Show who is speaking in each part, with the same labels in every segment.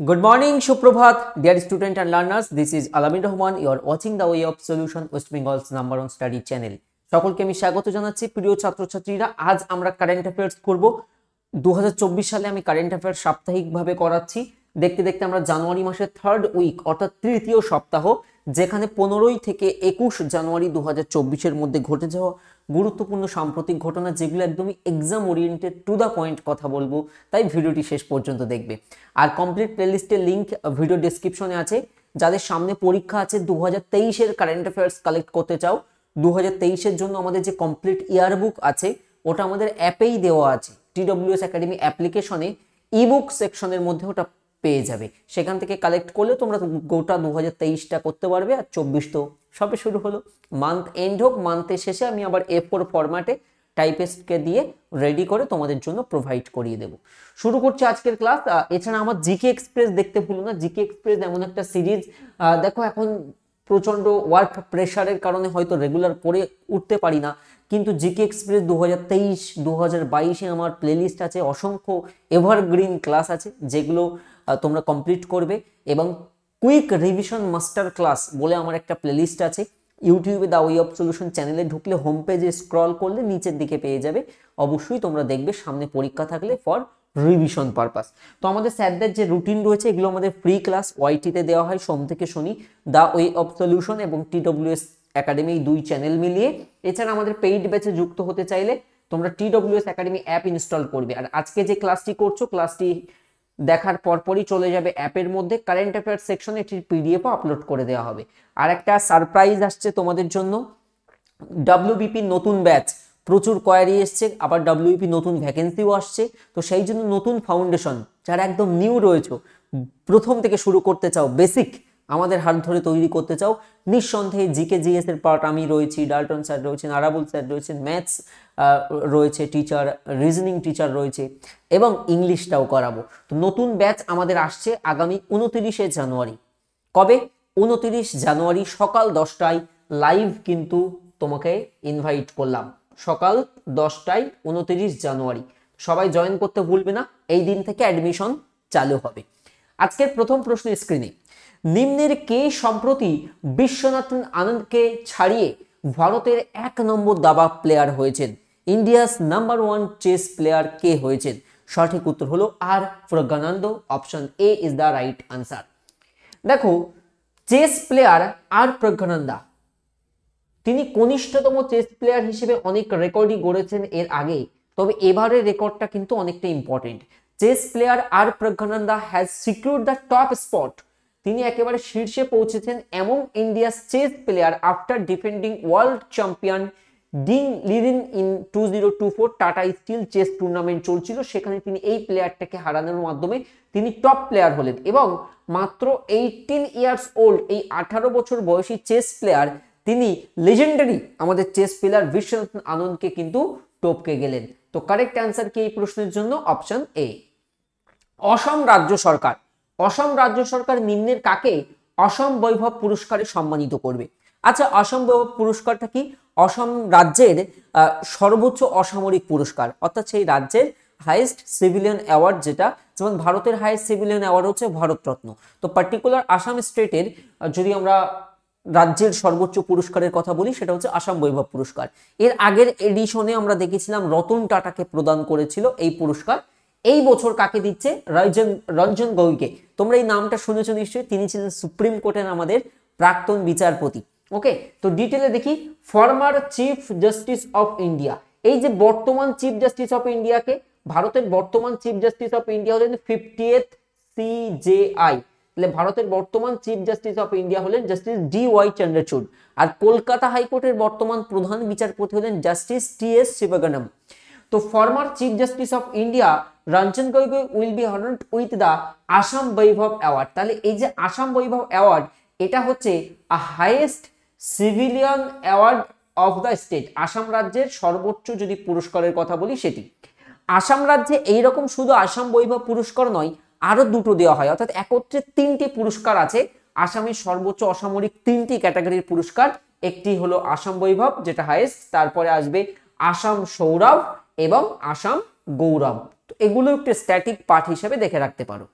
Speaker 1: Good morning, Suprabhat, dear student and learners. This is Alamin Rahman. You are watching the Way of Solution, West Bengal's number one study channel. সকলকে আমি স্বাগত জানাচ্ছি প্রিয় ছাত্রছাত্রীরা। আজ আমরা কারেন্ট অ্যাফেয়ার্স করব। 2024 সালে আমি কারেন্ট অ্যাফেয়ার্স সাপ্তাহিকভাবে করাচ্ছি। দেখতে দেখতে আমরা জানুয়ারি মাসের থার্ড উইক অর্থাৎ তৃতীয় সপ্তাহ, যেখানে 15 থেকে 21 জানুয়ারি 2024 মধ্যে ঘটে যাওয়া গুরুত্বপূর্ণ সাম্প্রতিক ঘটনা, যেগুলো একদমই exam oriented to the point কথা বলবো, তাই ভিডিওটি শেষ পর্যন্ত দেখবে। আর কমপ্লিট প্লেলিস্টের লিঙ্ক ভিডিও ডেসক্রিপশনে আছে। যাদের সামনে পরীক্ষা আছে, 2023 কারেন্ট অ্যাফেয়ার্স কালেক্ট করতে চাও, 2023 জন্য আমাদের যে কমপ্লিট ইয়ারবুক আছে ওটা আমাদের অ্যাপেই দেওয়া আছে। TWS একাডেমি অ্যাপ্লিকেশনে ইবুক সেকশনের মধ্যে ওটা পেয়ে যাবে। সেখান থেকে কালেক্ট করলে তোমরা গোটা 2023টা করতে পারবে। আর 24 তো সবে শুরু হলো, মান্থ এন্ড হোক, মান্থের শেষে আমি আবার A4 ফরম্যাটে টাইপিস্টকে দিয়ে রেডি করে তোমাদের জন্য প্রোভাইড করিয়ে দেব। শুরু করছি আজকের ক্লাস। এছাড়া আমার জিকে এক্সপ্রেস দেখতে ভুলো না। জিকে এক্সপ্রেস এমন একটা সিরিজ, দেখো এখন প্রচণ্ড ওয়ার্ক প্রেশারের কারণে হয়তো রেগুলার করে উঠতে পারি না, কিন্তু জিকে এক্সপ্রেস 2023 2022 আমার প্লেলিস্ট আছে। অসংখ্য এভারগ্রিন ক্লাস আছে যেগুলো তোমরা কমপ্লিট করবে। এবং কুইক রিভিশন মাস্টার ক্লাস বলে আমার একটা প্লেলিস্ট আছে ইউটিউবে। দ্য ওয়ে অফ সলিউশন চ্যানেলে ঢুকলে হোম পেজে স্ক্রল করলে নিচের দিকে পেয়ে যাবে। অবশ্যই তোমরা দেখবে, সামনে পরীক্ষা থাকলে ফর রিভিশন পারপাস। তো আমাদের স্যারদের যে রুটিন রয়েছে এগুলো আমাদের ফ্রি ক্লাস ওয়াইটিতে দেওয়া হয় সোম থেকে শনি, দ্য ওয়ে অফ সলিউশন এবং TWS একাডেমি, এই দুই চ্যানেল মিলিয়ে। এছাড়া আমাদের পেইড ব্যাচে যুক্ত হতে চাইলে তোমরা TWS একাডেমি অ্যাপ ইনস্টল করবে। আর আজকে যে ক্লাসটি করছো, ক্লাসটি দেখার পরপরই চলে যাবে অ্যাপের মধ্যে, কারেন্ট অ্যাফেয়ার্স সেকশনে এটির পিডিএফও আপলোড করে দেওয়া হবে। আর একটা সারপ্রাইজ আসছে তোমাদের জন্য, WBP নতুন ব্যাচ, প্রচুর কোয়ারি এসছে, আবার WBP নতুন ভ্যাকেন্সিও আসছে। তো সেই জন্য নতুন ফাউন্ডেশন, যারা একদম নিউ রয়েছে, প্রথম থেকে শুরু করতে চাও, বেসিক আমাদের হাত ধরে তৈরি করতে চাও, নিঃসন্দেহে জিকে জিএস এর পার্ট আমি রয়েছি, ডাল্টন স্যার রয়েছেন, আরাবুল স্যার রয়েছেন, ম্যাথস রয়েছে টিচার, রিজনিং টিচার রয়েছে এবং ইংলিশটাও করাবো। তো নতুন ব্যাচ আমাদের আসছে আগামী 29 জানুয়ারি। কবে? 29 জানুয়ারি সকাল 10টায় লাইভ কিন্তু তোমাকে ইনভাইট করলাম, সকাল 10টায় 29 জানুয়ারি। সবাই জয়েন করতে ভুলবে না, এই দিন থেকে অ্যাডমিশন চালু হবে। আজকের প্রথম প্রশ্ন স্ক্রিনে, নিম্নের কে সম্প্রতি বিশ্বনাথন আনন্দকে ছাড়িয়ে ভারতের 1 নম্বর দাবা প্লেয়ার হয়েছেন? ইন্ডিয়াস নাম্বার 1 চেস প্লেয়ার কে হয়েছেন? সঠিক উত্তর হলো R Praggnanandhaa. Option A is the right answer. দেখো, চেস প্লেয়ার আর প্রজ্ঞানন্দা, তিনি কনিষ্ঠতম চেস প্লেয়ার হিসেবে অনেক রেকর্ডই গড়েছেন এর আগে, তবে এবারের রেকর্ডটা কিন্তু অনেকটা important. Chess player R Praggnanandhaa has secured the top spot. তিনি একেবারে শীর্ষে পৌঁছেছেন among India's chess player after defending world champion Ding Liren in 2024 Tata Steel chess tournament চলছিল, সেখানে তিনি এই প্লেয়ারটাকে হারানোর মাধ্যমে তিনি টপ প্লেয়ার হলেন। এবং মাত্র 18 ইয়ার্স ওল্ড, এই 18 বছর বয়সী চেস প্লেয়ার, তিনি লেজেন্ডারি আমাদের চেস প্লেয়ার বিশ্বনাথন আনন্দকে কিন্তু টপকে গেলেন। তো কারেক্ট অ্যান্সার কি এই প্রশ্নের জন্য? Option A. অসম রাজ্য সরকার, অসম রাজ্য সরকার নিম্নের কাকে অসম বৈভব পুরস্কারে সম্মানিত করবে? আচ্ছা, অসম বৈভব পুরস্কারটা কি? অসম রাজ্যের সর্বোচ্চ অসামরিক পুরস্কার, অর্থাৎ সেই রাজ্যের হাইয়েস্ট সিভিলিয়ান অ্যাওয়ার্ড, যেটা যেমন ভারতের হাইয়েস্ট সিভিলিয়ান অ্যাওয়ার্ড হচ্ছে ভারতরত্ন। তো পার্টিকুলার আসাম স্টেটের যদি আমরা রাজ্যের সর্বোচ্চ পুরস্কারের কথা বলি, সেটা হচ্ছে আসাম বৈভব পুরস্কার। এর আগের এডিশনে আমরা দেখেছিলাম রতন টাটাকে প্রদান করেছিল এই পুরস্কার। এই বছর কাকে দিচ্ছে? রঞ্জন গগৈকে। তোমরা এই নামটা শুনেছো নিশ্চয়ই, তিনি ছিলেন সুপ্রিম কোর্টের আমাদের প্রাক্তন বিচারপতি। ওকে, তো ডিটেলে দেখি। Former chief justice of India, এই যে বর্তমান চিফ জাস্টিস অফ ইন্ডিয়াকে, ভারতের বর্তমান চিফ জাস্টিস অফ ইন্ডিয়া হলেন 50th CJI। তাহলে ভারতের বর্তমান চিফ জাস্টিস অফ ইন্ডিয়া হলেন জাস্টিস DY চন্দ্রচূড়। আর কলকাতা হাইকোর্টের বর্তমান প্রধান বিচারপতি হলেন জাস্টিস TS শিবগণম। তো former chief justice of India Ranjan Gogoi will be honoured with the Assam Baibhav award. তাহলে এই যে আসাম বৈভব অ্যাওয়ার্ড, এটা হচ্ছে highest civilian award of the state. Assam রাজ্যের সর্বোচ্চ যদি পুরস্কারের কথা বলি সেটি। আসাম রাজ্যে এইরকম শুধু আসাম বৈভব পুরস্কার নয়, আরো দুটো দেওয়া হয়, অর্থাৎ একত্রে 3টি পুরস্কার আছে। আসামের সর্বোচ্চ অসামরিক 3টি ক্যাটাগরির পুরস্কার, একটি হলো আসাম বৈভব যেটা হাইয়েস্ট, তারপরে আসবে আসাম সৌরভ এবং আসাম গৌরব। তো এগুলো একটু স্ট্যাটিক পার্ট হিসেবে দেখে রাখতে পারো।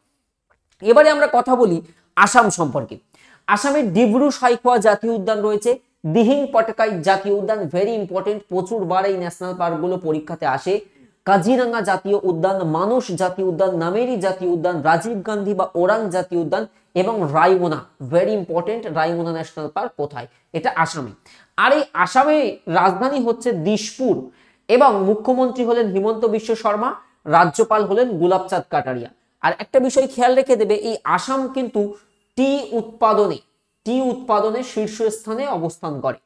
Speaker 1: এবারে আমরা কথা বলি আসাম সম্পর্কে। আসামের ডিব্রু সাইখোয়া জাতীয় উদ্যান রয়েছে, দিহিং পটকাই জাতীয় উদ্যান ভেরি ইম্পর্টেন্ট, প্রচুর বার এই ন্যাশনাল পার্কগুলো পরীক্ষাতে আসে। কাজিরাঙ্গা জাতীয় উদ্যান, মানস জাতীয় উদ্যান, নামেরি জাতীয় উদ্যান, রাজীব গান্ধী বা ওরাং জাতীয় উদ্যান এবং রায়মোনা ভেরি ইম্পর্টেন্ট, রায়মোনা ন্যাশনাল পার্ক কোথায়? এটা আসামে। আর এই আসামে রাজধানী হচ্ছে দিশপুর এবং মুখ্যমন্ত্রী হলেন হিমন্ত বিশ্ব শর্মা, রাজ্যপাল হলেন গুলাবচাঁদ কাটারিয়া। আর একটা বিষয় খেয়াল রেখে দেবে, এই আসাম কিন্তু টি উৎপাদনে শীর্ষস্থানে অবস্থান করে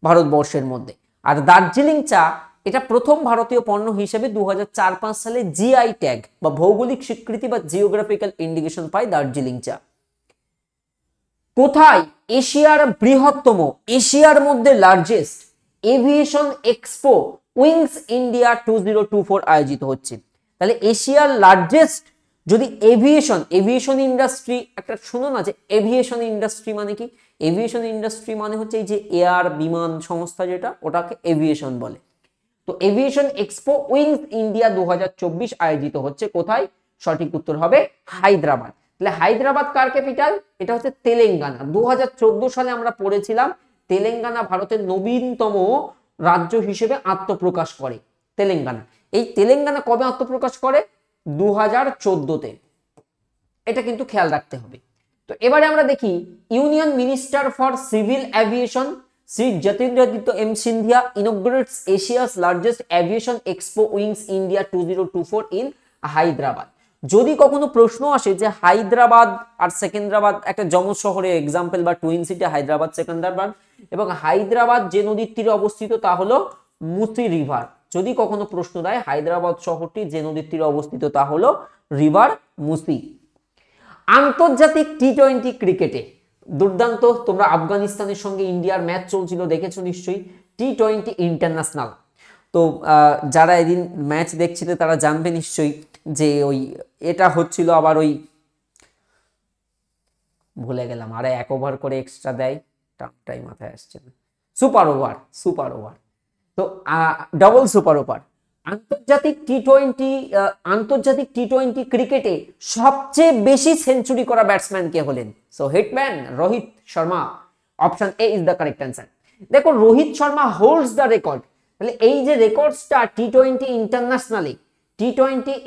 Speaker 1: ভারতবর্ষের মধ্যে। আর দার্জিলিং চা এটা প্রথম ভারতীয় পণ্য হিসেবে 2004-05 সালে জিআই ট্যাগ বা ভৌগোলিক স্বীকৃতি বা জিওগ্রাফিক্যাল ইন্ডিকেশন পায় দার্জিলিং চা। কোথায় এশিয়ার বৃহত্তম, এশিয়ার মধ্যে largest aviation expo Wings India 2024 আয়োজিত হচ্ছে? তাহলে এশিয়ার লার্জেস্ট যদি এভিয়েশন ইন্ডাস্ট্রি, একটা শুনো না যে এভিয়েশন ইন্ডাস্ট্রি মানে কি? এভিয়েশন ইন্ডাস্ট্রি মানে হচ্ছে এই যে এয়ার বিমান সংস্থা যেটা, ওটাকে এভিয়েশন বলে। তো এভিয়েশন এক্সপো উইংস ইন্ডিয়া 2024 আয়োজিত হচ্ছে কোথায়? সঠিক উত্তর হবে হায়দ্রাবাদ। তাহলে হায়দ্রাবাদ কার ক্যাপিটাল? এটা হচ্ছে তেলেঙ্গানা। 2014 সালে আমরা পড়েছিলাম তেলেঙ্গানা ভারতের নবীনতম রাজ্য হিসেবে আত্মপ্রকাশ করে তেলেঙ্গানা। এই তেলেঙ্গানা কবে আত্মপ্রকাশ করে? 2014-তে। এটা কিন্তু খেয়াল রাখতে হবে। তো এবারে আমরা দেখি union minister for civil aviation Shri Jyotiraditya M Scindia inaugurates Asia's largest aviation expo Wings India 2024 in Hyderabad. যদি কখনো প্রশ্ন আসে যে হায়দ্রাবাদ আর সেকেন্দ্রাবাদ একটা যমজ শহরের এক্সাম্পল বা টুইন সিটি হায়দ্রাবাদ সেকেন্দ্রাবাদ, এবং হায়দ্রাবাদ যে নদীর তীরে অবস্থিত তা হলো মুসি রিভার। যদি কখনো প্রশ্ন দেয় হায়দ্রাবাদ শহরটি যে নদীর তীরে অবস্থিত তা হলো রিভার মুসি। আন্তর্জাতিক টি-20 ক্রিকেটে দুর্দান্ত, তোমরা আফগানিস্তানের সঙ্গে ইন্ডিয়ার ম্যাচ চলছিল দেখেছো নিশ্চয়ই, টি-20 ইন্টারন্যাশনাল। তো যারা এদিন ম্যাচ দেখছিলে তারা জানবে নিশ্চয়ই যে ওই এটা হচ্ছিল, আবার ওই ভুলে গেলাম, আরে 1 ওভার করে এক্সট্রা দেয়, টাইম মাথায় আসছে না, সুপার ওভার, তো ডাবল সুপার ওভার। আন্তর্জাতিক টি-20 ক্রিকেটে সবচেয়ে বেশি সেঞ্চুরি করা ব্যাটসম্যান কে হলেন? So hitman Rohit Sharma, option A is the correct answer. দেখো Rohit Sharma holds the record. তাহলে এই যে রেকর্ডসটা টি-20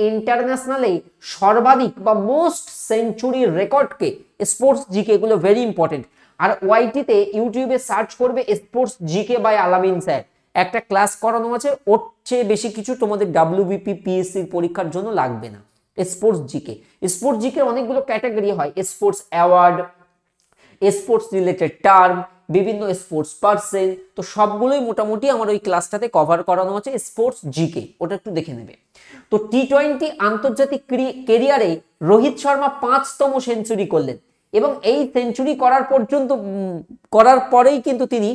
Speaker 1: ইন্টারন্যাশনালে সর্বাধিক বা মোস্ট সেঞ্চুরির রেকর্ডকে স্পোর্টস জিকে, এগুলো ভেরি ইম্পর্টেন্ট। আর ওয়াইটিতে ইউটিউবে সার্চ করবে স্পোর্টস জিকে বাই আলামিন স্যার, একটা ক্লাস করানো আছে, ওর চেয়ে বেশি কিছু তোমাদের ডাব্লিউবিপি পিএসসির পরীক্ষার জন্য লাগবে না। স্পোর্টস জিকে অনেকগুলো ক্যাটাগরি হয়, sports award, sports related term, বিভিন্ন স্পোর্টস পার্সন, তো সবগুলোই মোটামুটি আমার ওই ক্লাসটাতে কভার করানো আছে স্পোর্টস জিকে, ওটা একটু দেখে নেবে। তো টি-20 আন্তর্জাতিক ক্যারিয়ারে রোহিত শর্মা 5তম সেঞ্চুরি করলেন এবং এই সেঞ্চুরি করার পরেই কিন্তু তিনি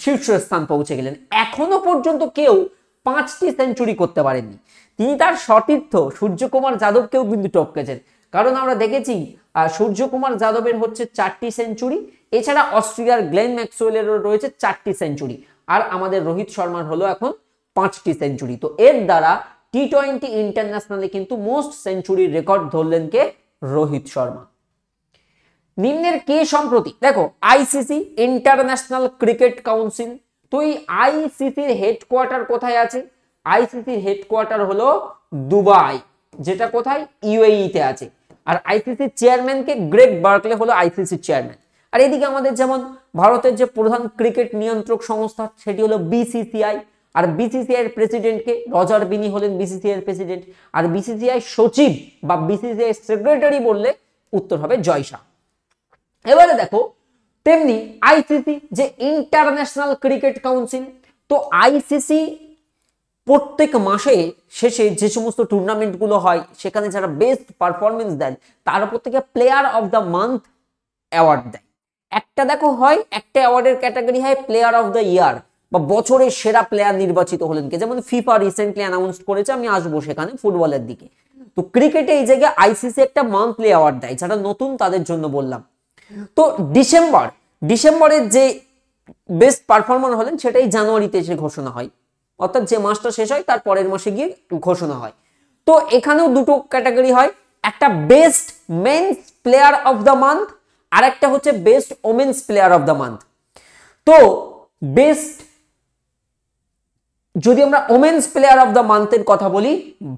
Speaker 1: শীর্ষস্থান পৌঁছে গেলেন। এখনো পর্যন্ত কেউ 5টি সেঞ্চুরি করতে পারেননি। তিনি তার সতীর্থ সূর্যকুমার যাদবকেও কিন্তু টপকেছেন, কারণ আমরা দেখেছি সূর্যকুমার যাদবের হচ্ছে 4টি সেঞ্চুরি, এছাড়া অস্ট্রেলিয়ার গ্লেন ম্যাক্সওয়েলেরও রয়েছে 4টি সেঞ্চুরি, আর আমাদের রোহিত শর্মার হলো এখন 5টি সেঞ্চুরি। তো এর দ্বারা টি-20 ইন্টারন্যাশনালে কিন্তু মোস্ট সেঞ্চুরির রেকর্ড ধরলেন কে? রোহিত শর্মা। নিম্নের কে সম্প্রতি, দেখো আইসিসি ইন্টারন্যাশনাল ক্রিকেট কাউন্সিল, তো এই আইসিসির হেডকোয়ার্টার কোথায় আছে? আইসিসির হেডকোয়ার্টার হলো দুবাই, যেটা কোথায়? ইউএই-তে আছে। আর আইসিসির চেয়ারম্যান কে? গ্রেগ বার্কলে হলো আইসিসির চেয়ারম্যান। আর এদিকে আমাদের যেমন ভারতের যে প্রধান ক্রিকেট নিয়ন্ত্রক সংস্থা সেটি হলো বিসিসিআই, আর বিসিসিআই এর প্রেসিডেন্ট কে? রজার বিনি হলেন বিসিসিআই এর প্রেসিডেন্ট। আর বিসিসিআই সচিব বা বিসিসিআই সেক্রেটারি বললে উত্তর হবে জয় শাহ। এবারে দেখো তেমনি আইসিসি যে ইন্টারন্যাশনাল ক্রিকেট কাউন্সিল, তো আইসিসি প্রত্যেক মাসে শেষে যে সমস্ত টুর্নামেন্টগুলো হয় সেখানে যারা বেস্ট পারফরমেন্স দেন তার উপর থেকে player of the month award দেয়। একটা দেখো হয় একটা অ্যাওয়ার্ডের ক্যাটাগরি হয় প্লেয়ার অফ দ্য ইয়ার বা বছরের সেরা প্লেয়ার নির্বাচিত হলেন কে, যেমন ফিফা রিসেন্টলি অ্যানাউন্স করেছে, আমি আসবো সেখানে ফুটবলের দিকে। তো ক্রিকেটে এই জায়গায় আইসিসি একটা মান্থলি অ্যাওয়ার্ড দেয়, যারা নতুন তাদের জন্য বললাম। তো ডিসেম্বরের যে বেস্ট পারফরমার হলেন সেটাই জানুয়ারিতে এসে ঘোষণা হয়, অর্থাৎ যে মাসটা শেষ হয় তার পরের মাসে গিয়ে ঘোষণা হয়। তো এখানেও দুটো ক্যাটাগরি হয়, একটা best men's player of the month আর একটা হচ্ছে best women's player of the month. তো বেস্ট যদি আমরা ওমেন্স প্লেয়ার অফ দ্য মান্থের কথা বলি,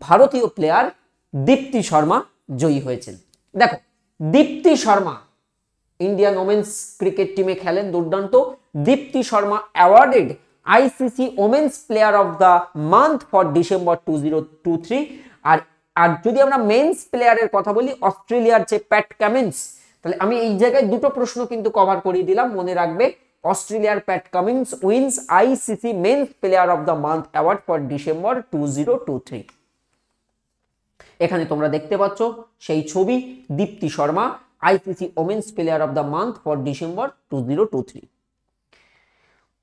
Speaker 1: ভারতীয় প্লেয়ার দীপ্তি শর্মা জয়ী হয়েছেন। দেখো Dipti Sharma Indian women's cricket টিমে খেলেন, দুর্দান্ত। Dipti Sharma awarded ICC women's player of the month for December 2023। আর যদি আমরা মেন্স প্লেয়ারের কথা বলি, অস্ট্রেলিয়ার যে প্যাট কামিন্স, তাহলে আমি এই জায়গায় দুটো প্রশ্ন কিন্তু কভার করিয়ে দিলাম, মনে রাখবে। অস্ট্রেলিয়ার Pat Cummins wins ICC men's player of the month award for December 2023। এখানে তোমরা দেখতে পাচ্ছ সেই ছবি, Dipti Sharma ICC women's player of the month for December 2023।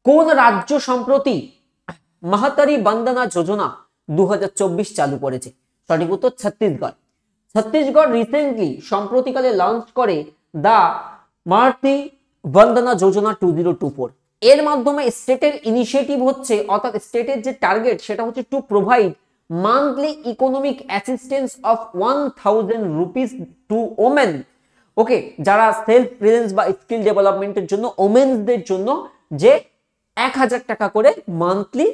Speaker 1: কোন রাজ্য সম্প্রতি মাহাতারি বন্দনা যোজনা 2024 চালু করেছে? সঠিক উত্তর ছত্তিশগড়। ছত্তিশগড় রিসেন্টলি সম্প্রতিকালে লঞ্চ করে দা মাহাতি বন্দনা যোজনা 2024। এর মাধ্যমে স্টেটের ইনিশিয়েটিভ হচ্ছে, অর্থাৎ স্টেটের যে টার্গেট সেটা হচ্ছে to provide monthly economic assistance of 1000 rupees to women. Okay, যারা সেলফ রিলায়েন্স বা স্কিল ডেভেলপমেন্টের জন্য ওমেনদের জন্য যে 1000 টাকা করে মান্থলি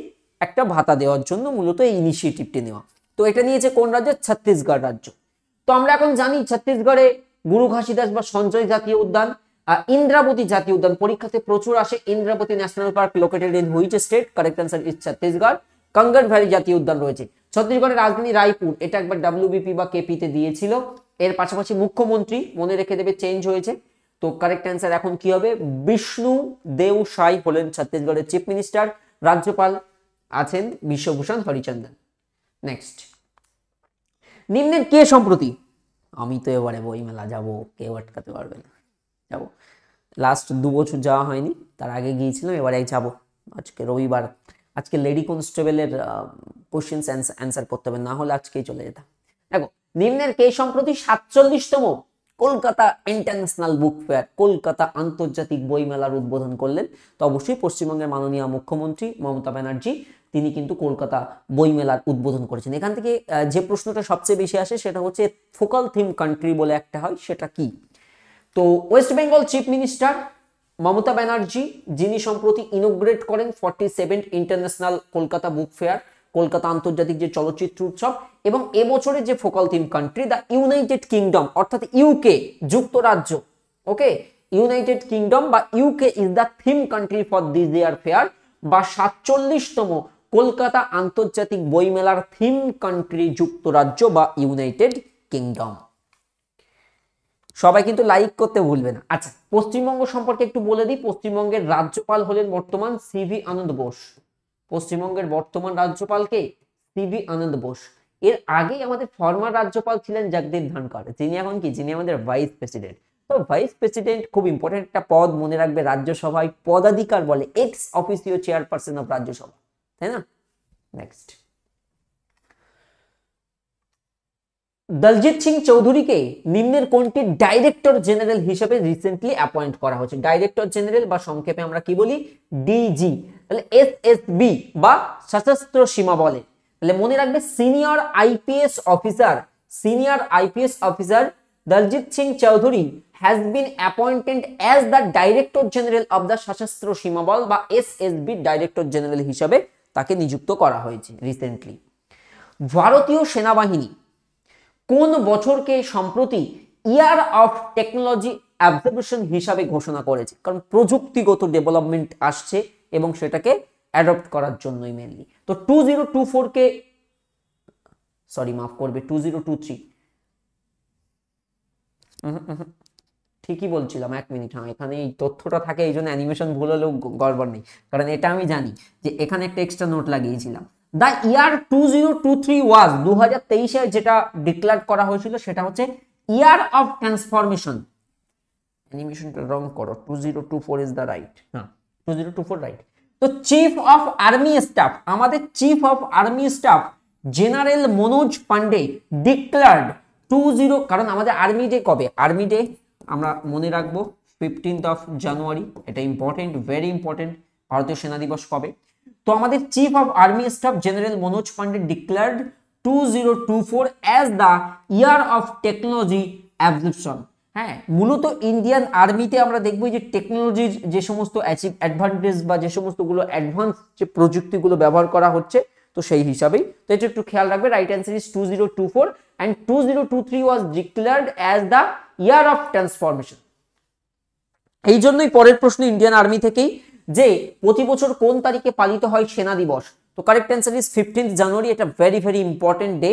Speaker 1: একটা ভাতা দেওয়ার জন্য মূলত এই ইনিশিয়েটিভটি নেওয়া। তো এটা নিয়েছে কোন রাজ্য? ছত্তিশগড় রাজ্য। তো আমরা এখন জানি ছত্তিশগড়ে গুরু ঘাসিদাস বা সঞ্জয় জাতীয় উদ্যান, ইন্দ্রাবতী জাতীয় উদ্যান পরীক্ষাতে প্রচুর আসে। Indravati national park located in which state? Correct answer is Chhattisgarh. Kanger valley জাতীয় উদ্যান রয়েছে। ছত্তিশগড়ের রাজধানী রায়পুর, এটা একবার ডাব্লিউবিপি বা কেপিতে দিয়েছিল। এর পাশাপাশি মুখ্যমন্ত্রী মনে রেখে দেবে চেঞ্জ হয়েছে। তো কারেক্ট অ্যান্সার এখন কি হবে? বিষ্ণু দেও সাই হলেন ছত্তিশগড়ের চিফ মিনিস্টার। রাজ্যপাল আছেন বিশ্বভূষণ হরিচন্দন। নেক্সট, নিম্নের কে সম্প্রতি, আমি তো এবারে বই মেলা যাবো, কেউ আটকাতে পারবে না, যাবো। লাস্ট 2 বছর যাওয়া হয়নি, তার আগে গিয়েছিলাম, এবারে যাবো। আজকে রবিবার, আজকে লেডি কনস্টেবলের কোশ্চেন্স অ্যান্সার করতে হবে, না হলে আজকেই চলে যেতাম। দেখো নিম্নের কে সম্প্রতি 47তম Kolkata international book fair, Kolkata আন্তর্জাতিক বই মেলার উদ্বোধন করলেন? তো অবশ্যই পশ্চিমবঙ্গের মাননীয় মুখ্যমন্ত্রী মমতা ব্যানার্জি, তিনি কিন্তু কলকাতা বই মেলার উদ্বোধন করেছেন। এখান থেকে যে প্রশ্নটা সবচেয়ে বেশি আসে সেটা হচ্ছে ফোকাল থিম কান্ট্রি বলে একটা হয়, সেটা কি? তো West Bengal chief minister Mamata Banerjee, যিনি সম্প্রতি ইনোগ্রেট করেন 47 ইন্টারন্যাশনাল কলকাতা বুক ফেয়ার, কলকাতা আন্তর্জাতিক যে চলচ্চিত্র উৎসব, এবং এবছরের যে focal theme country the United kingdom, অর্থাৎ ইউকে, যুক্তরাজ্য। ওকে, ইউনাইটেড কিংডম বা UK is the theme country for this year fair, বা 47তম কলকাতা আন্তর্জাতিক বইমেলার থিম কান্ট্রি যুক্তরাজ্য বা ইউনাইটেড কিংডম। সবাই কিন্তু লাইক করতে ভুলবে না। আচ্ছা, পশ্চিমবঙ্গ সম্পর্কে একটু বলে দিই। পশ্চিমবঙ্গের রাজ্যপাল হলেন বর্তমান সিভি আনন্দ বোস। পশ্চিমবঙ্গের বর্তমান রাজ্যপালকে সিভি আনন্দ বোস। এর আগে আমাদের ফর্মার রাজ্যপাল ছিলেন জগদীপ ধনখড়, যিনি এখন কি, যিনি আমাদের ভাইস প্রেসিডেন্ট। তো ভাইস প্রেসিডেন্ট খুব ইম্পর্টেন্ট একটা পদ, মনে রাখবে। রাজ্যসভায় পদাধিকার বলে x officio chairperson of Rajya Sabha, তাই না? নেক্সট, দলজিৎ সিং চৌধুরীকে নিম্নের কোনটি ডাইরেক্টর জেনারেল হিসেবে রিসেন্টলি অ্যাপয়েন্ট করা হয়েছে? ডাইরেক্টর জেনারেল বা সংক্ষেপে আমরা কি বলি? ডিজি। তাহলে এসএসবি বা সশস্ত্র সীমা বলে। তাহলে মনে রাখবে senior IPS officer, senior IPS officer Daljit Singh Chowdhury has been appointed as the Director General of the সশস্ত্র সীমা বল বা এসএসবি ডাইরেক্টর জেনারেল হিসেবে তাকে নিযুক্ত করা হয়েছে রিসেন্টলি। ভারতীয় সেনাবাহিনী কোন বছরকে সম্প্রতি ইয়ার অফ টেকনোলজি অবজারভেশন হিসাবে ঘোষণা করেছে? কারণ প্রযুক্তিগত ডেভেলপমেন্ট আসছে এবং সেটাকে অ্যাডপ্ট করার জন্যই মেনলি। তো 2024 কে, সরি মাফ করবে, 2023, ঠিকই বলছিলাম, 1 মিনিট। হ্যাঁ, এখানে এই তথ্যটা থাকে, এই জন্য অ্যানিমেশন ভুল হলেও গড়বড় নেই, কারণ এটা আমি জানি যে এখানে একটা এক্সট্রা নোট লাগিয়েছিলাম। দ্য ইয়ার 2023 ওয়াজ, 2023-এ যেটা ডিক্লেয়ার করা হয়েছিল সেটা হচ্ছে ইয়ার অফ ট্রান্সফরমেশন। অ্যানিমেশনটা রং করো, 2024 ইজ দ্য রাইট। হ্যাঁ, 2024 রাইট। তো চিফ অফ আর্মি স্টাফ, আমাদের chief of army staff general Manoj Pande declared 20, কারণ আমাদের আর্মি ডে কবে? আর্মি ডে আমরা মনে রাখবো 15 জানুয়ারি, এটা ইম্পর্টেন্ট, ভেরি ইম্পর্টেন্ট। ভারতীয় সেনা দিবস কবে? তো আমাদের chief of army staff general Manoj Pande declared 2024 as the year of technology absorption। হ্যাঁ, মূলত ইন্ডিয়ান আর্মিতে আমরা দেখবো যে টেকনোলজির যে সমস্ত অ্যাডভান্টেজ বা যে সমস্তগুলো অ্যাডভান্স যে প্রযুক্তিগুলো ব্যবহার করা হচ্ছে, তো সেই হিসাবেই তো এটা একটু খেয়াল রাখবে। Right answer is 2024 and 2023 was declared as the year of transformation। এই জন্যই পরের প্রশ্ন ইন্ডিয়ান আর্মি থেকেই যে প্রতি বছর কোন তারিখে পালিত হয় সেনা দিবস, তো কারেক্ট অ্যান্সার ইজ 15 জানুয়ারি। এটা ভেরি ভেরি ইম্পর্টেন্ট ডে।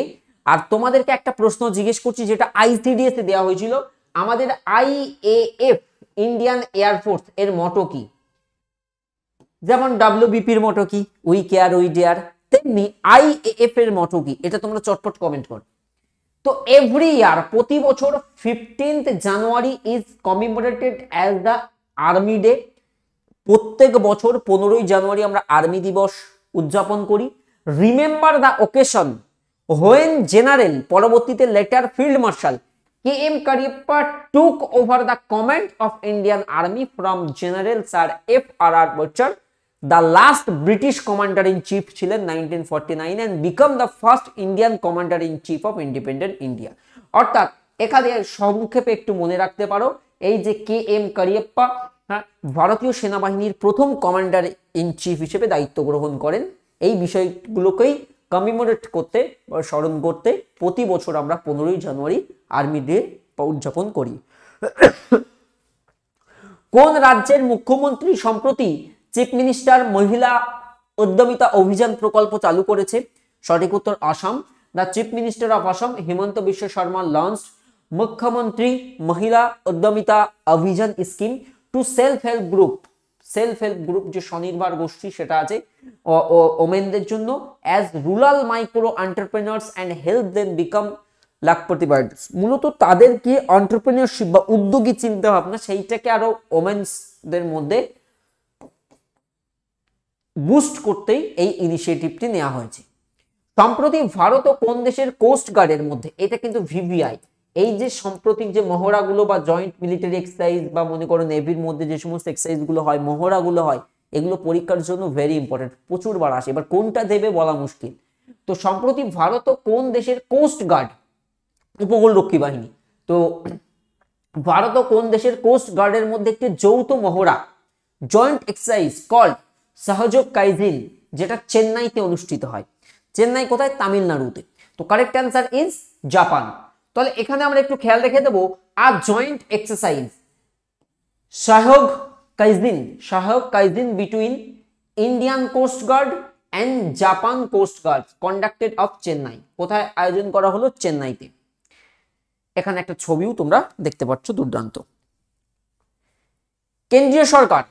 Speaker 1: আর তোমাদেরকে একটা প্রশ্ন জিজ্ঞেস করছি যেটা আইসিডিএস এ দেওয়া হয়েছিল, আমাদের আইএএফ ইন্ডিয়ান এয়ারফোর্স এর মটো কি? যেমন ডব্লিউবিপির মটো কি? উই কেয়ার উই ডেয়ার, তেমনি আইএএফ এর মটো কি? এটা তোমরা চটপট কমেন্ট করো। তো এভরি ইয়ার প্রতি বছর 15 January is commemorated as the army day. প্রত্যেক বছর 15ই জানুয়ারি আমরা আর্মি দিবস উদযাপন করি। Remember the occasion when general, পরবর্তীতে later field marshal K M Cariappa took over the command of Indian army from general sir F R R Bucher. The last British commander in chief ছিলেন 1949 and become the first Indian commander in chief of independent India। অর্থাৎ এখানে সংক্ষেপে একটু মনে রাখতে পারো, এই যে কে এম কারিয়াপ্পা ভারতীয় সেনাবাহিনীর প্রথম কমান্ডার ইন চিফ হিসেবে দায়িত্ব গ্রহণ করেন। এই বিষয়গুলোকেই কমিমেমোরেট করতে বা স্মরণ করতে প্রতি বছর আমরা 15ই জানুয়ারি আর্মি ডে উদযাপন করি। কোন রাজ্যের মুখ্যমন্ত্রী সম্প্রতি চিফ মিনিস্টার মহিলা উদ্যমিতা অভিযান প্রকল্প চালু করেছে? সঠিক উত্তর Assam. The chief minister of Assam Himanta Biswa Sarma launch Mukhyamantri Mahila Udyamita Abhiyan scheme to self help group যে স্বনির্ভর গোষ্ঠী সেটা আছে ওমেনদের জন্য, as rural micro entrepreneurs and help them become Lakhpati বার্ডস। মূলত তাদেরকে এন্টারপ্রেনারশিপ বা উদ্যোগী চিন্তা ভাবনা সেইটাকে আরো ওমেন্সদের মধ্যে বুস্ট করতেই এই ইনিশিয়েটিভটি নেওয়া হয়েছে। সম্প্রতি ভারত ও কোন দেশের কোস্ট গার্ডের মধ্যে, এটা কিন্তু ভিভিআই, এই যে সাম্প্রতিক যে মহড়াগুলো বা জয়েন্ট মিলিটারি এক্সারসাইজ বা মনে করো নেভির মধ্যে যে সমস্ত এক্সারসাইজগুলো হয়, মহড়াগুলো হয়, এগুলো পরীক্ষার জন্য ভেরি ইম্পর্টেন্ট, প্রচুর বার আসে। এবার কোনটা দেবে বলা মুশকিল। তো সম্প্রতি ভারত ও কোন দেশের কোস্ট গার্ড, উপকূলরক্ষী বাহিনী, তো ভারত ও কোন দেশের কোস্ট গার্ডের মধ্যে একটি যৌথ মহড়া জয়েন্ট এক্সারসাইজ কল্ড সহযোগ কাইজিন, যেটা চেন্নাইতে অনুষ্ঠিত হয়। চেন্নাই কোথায়? তামিলনাড়ুতে। তো কারেক্ট অ্যান্সার ইজ জাপান। তাহলে এখানে আমরা একটু খেয়াল রেখে দেবো, আর joint exercise Sahyog Kaijin between Indian coast guard and Japan coast guard conducted off Chennai. কোথায় আয়োজন করা হলো? চেন্নাইতে। এখানে একটা ছবিও তোমরা দেখতে পাচ্ছ, দুর্দান্ত। কেন্দ্রীয় সরকার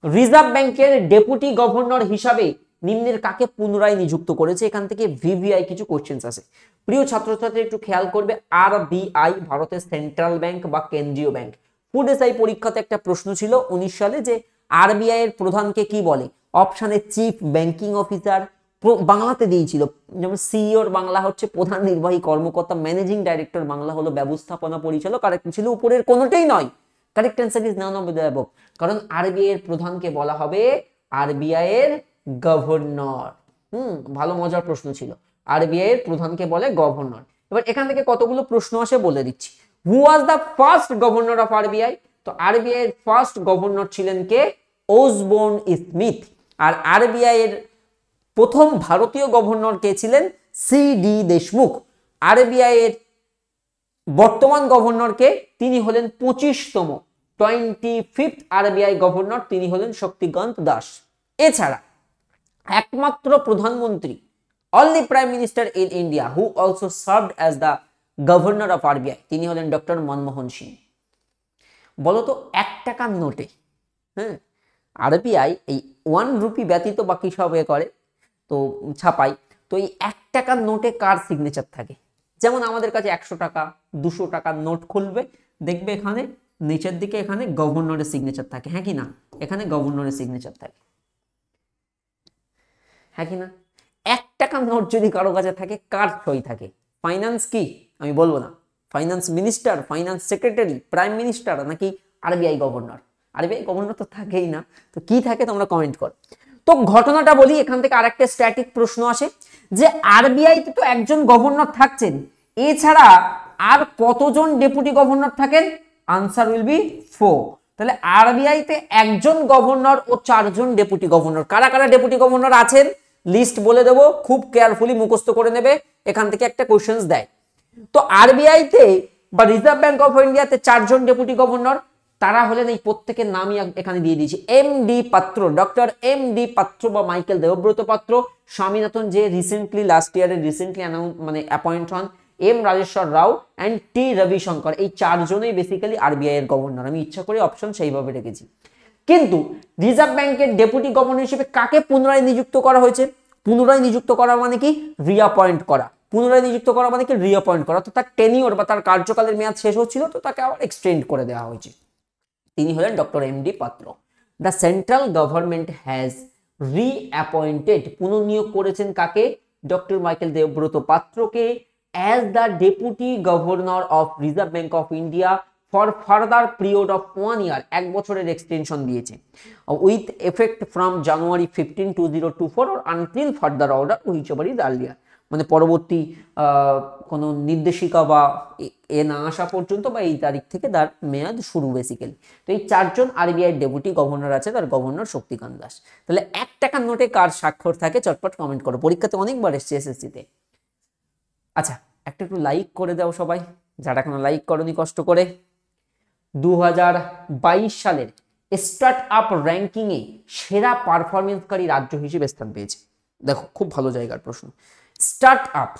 Speaker 1: রিজার্ভ ব্যাংকের ডেপুটি গভর্নর হিসাবে নিম্নের কাকে পুনরায় নিযুক্ত করেছে? এখান থেকে ভিভিআই কিছু কোশ্চেন্স আছে। প্রিয় ছাত্রছাত্রী একটু খেয়াল করবে, আরবিআই ভারতের সেন্ট্রাল ব্যাংক বা কেন্দ্রীয় ব্যাংক। ফুড এসআই পরীক্ষাতে একটা প্রশ্ন ছিল 19 সালে যে আরবিআই এর প্রধানকে কি বলে? অপশানে চিফ ব্যাংকিং অফিসার, বাংলাতে দিয়েছিল যেমন সিইওর বাংলা হচ্ছে প্রধান নির্বাহী কর্মকর্তা, ম্যানেজিং ডাইরেক্টর বাংলা হলো ব্যবস্থাপনা পরিচালক, আর একটা ছিল উপরের কোনোটাই নয়। Correct answer is none of the above, কারণ আরবিআই এর প্রধানকে বলা হবে আরবিআই এর গভর্নর। ভালো মজার প্রশ্ন ছিল, আরবিআই এর প্রধানকে বলে গভর্নর। এবার এখান থেকে কতগুলো প্রশ্ন আসে বলে দিচ্ছি। Who was the first governor of RBI? তো আরবিআই এর ফার্স্ট গভর্নর ছিলেন কে? Osborne Smith. আর আরবিআই এর প্রথম ভারতীয় গভর্নর কে ছিলেন? সিডি দেশমুখ। আরবিআই এর বর্তমান গভর্নর কে? তিনি হলেন 25তম 25th আরবিআই গভর্নর, তিনি হলেন শক্তিকান্ত দাস। এছাড়া একমাত্র প্রধানমন্ত্রী, only prime minister in India who also served as the governor of RBI, তিনি হলেন ডক্টর মনমোহন সিং। বলতো 1 টাকার নোটে আরবিআই এই 1 রুপি ব্যতীত বাকি সব করে, তো ছাপাই, তো এই 1 টাকার নোটে কার সিগনেচার থাকে? যেমন আমাদের কাছে 100 টাকা 200 টাকার নোট খুলবে, দেখবে এখানে নিচের দিকে এখানে গভর্নরের সিগনেচার থাকে, হ্যাঁ কি না? এখানে গভর্নরের সিগনেচার থাকে, হ্যাঁ কি না? 1 টাকার নোট যদি কারো কাছে থাকে, কার সই থাকে? ফাইন্যান্স কি আমি বলবো না, finance minister, finance secretary, prime minister, নাকি আরবিআই গভর্নর? আরবিআই গভর্নর তো থাকেই না, তো কি থাকে তোমরা কমেন্ট করো। তো ঘটনাটা বলি, এখান থেকে আরেকটা স্ট্যাটিক প্রশ্ন আসে যে আরবিআই তে তো একজন গভর্নর থাকছেন, এছাড়া আর কতজন ডেপুটি গভর্নর থাকেন? Answer will be 4। তাহলে আরবিআই তে একজন গভর্নর ও 4 জন ডেপুটি গভর্নর। কারা কারা ডেপুটি গভর্নর আছেন লিস্ট বলে দেবো, খুব কেয়ারফুলি মুখস্থ করে নেবে, এখান থেকে একটা কোশ্চেন্স দেয়। তো আরবিআই তে বা রিজার্ভ ব্যাংক অফ ইন্ডিয়াতে 4 জন ডেপুটি গভর্নর, তারা হলেন, এই প্রত্যেকের নামই এখানে দিয়ে দিয়েছি, এম ডি পাত্র, ডক্টর এম ডি পাত্র বা মাইকেল দেবব্রত পাত্র, স্বামীনাথন যে রিসেন্টলি লাস্ট ইয়ারে রিসেন্টলি অ্যাপয়েন্ট হন, এম রাজেশ্বর রাও অ্যান্ড টি রবিশঙ্কর, এই 4 জনেই বেসিক্যালি আরবিআই এর গভর্নর। আমি ইচ্ছা করে অপশন সেইভাবে রেখেছি। কিন্তু রিজার্ভ ব্যাংকের ডেপুটি গভর্নর হিসেবে কাকে পুনরায় নিযুক্ত করা হয়েছে? পুনরায় নিযুক্ত করা মানে কি? রিঅ্যাপয়েন্ট করা। পুনরায় নিযুক্ত করা মানে কি? রিঅ্যাপয়েন্ট করা। তো তার টেনিওর বা তার কার্যকালের মেয়াদ শেষ হচ্ছিল, তো তাকে আবার এক্সটেন্ড করে দেওয়া হয়েছে। তিনি হলেন doctor M D Patra. The central government has reappointed, পুনর্নিয়োগ করেছেন কাকে? ডক্টর মাইকেল দেবব্রত পাত্রকে as the deputy governor of reserve bank of India for further period of 1 year, 1 বছরের এক্সটেনশন দিয়েছে, with effect from January 15, 2024 or until further order whichever is earlier। মানে পরবর্তী কোনো নির্দেশিকা বা এ না আসা পর্যন্ত বা এই তারিখ থেকে তার মেয়াদ শুরু বেসিক্যালি। তো এই 4 জন আরবিআই ডেপুটি গভর্নর আছে, তার গভর্নর শক্তিকান্ত দাস। তাহলে 1 টাকার নোটে কার স্বাক্ষর থাকে চটপট কমেন্ট করো, পরীক্ষাতে অনেকবার এসছে এসএসসিতে। আচ্ছা, একটা একটু লাইক করে দাও সবাই, যারা এখনো লাইক করনি কষ্ট করে। 2022 সালের স্টার্ট আপ র্যাঙ্কিং এ সেরা পারফরমেন্সকারী রাজ্য হিসেবে স্থান পেয়েছে। দেখো, খুব ভালো জায়গার প্রশ্ন। স্টার্ট আপ,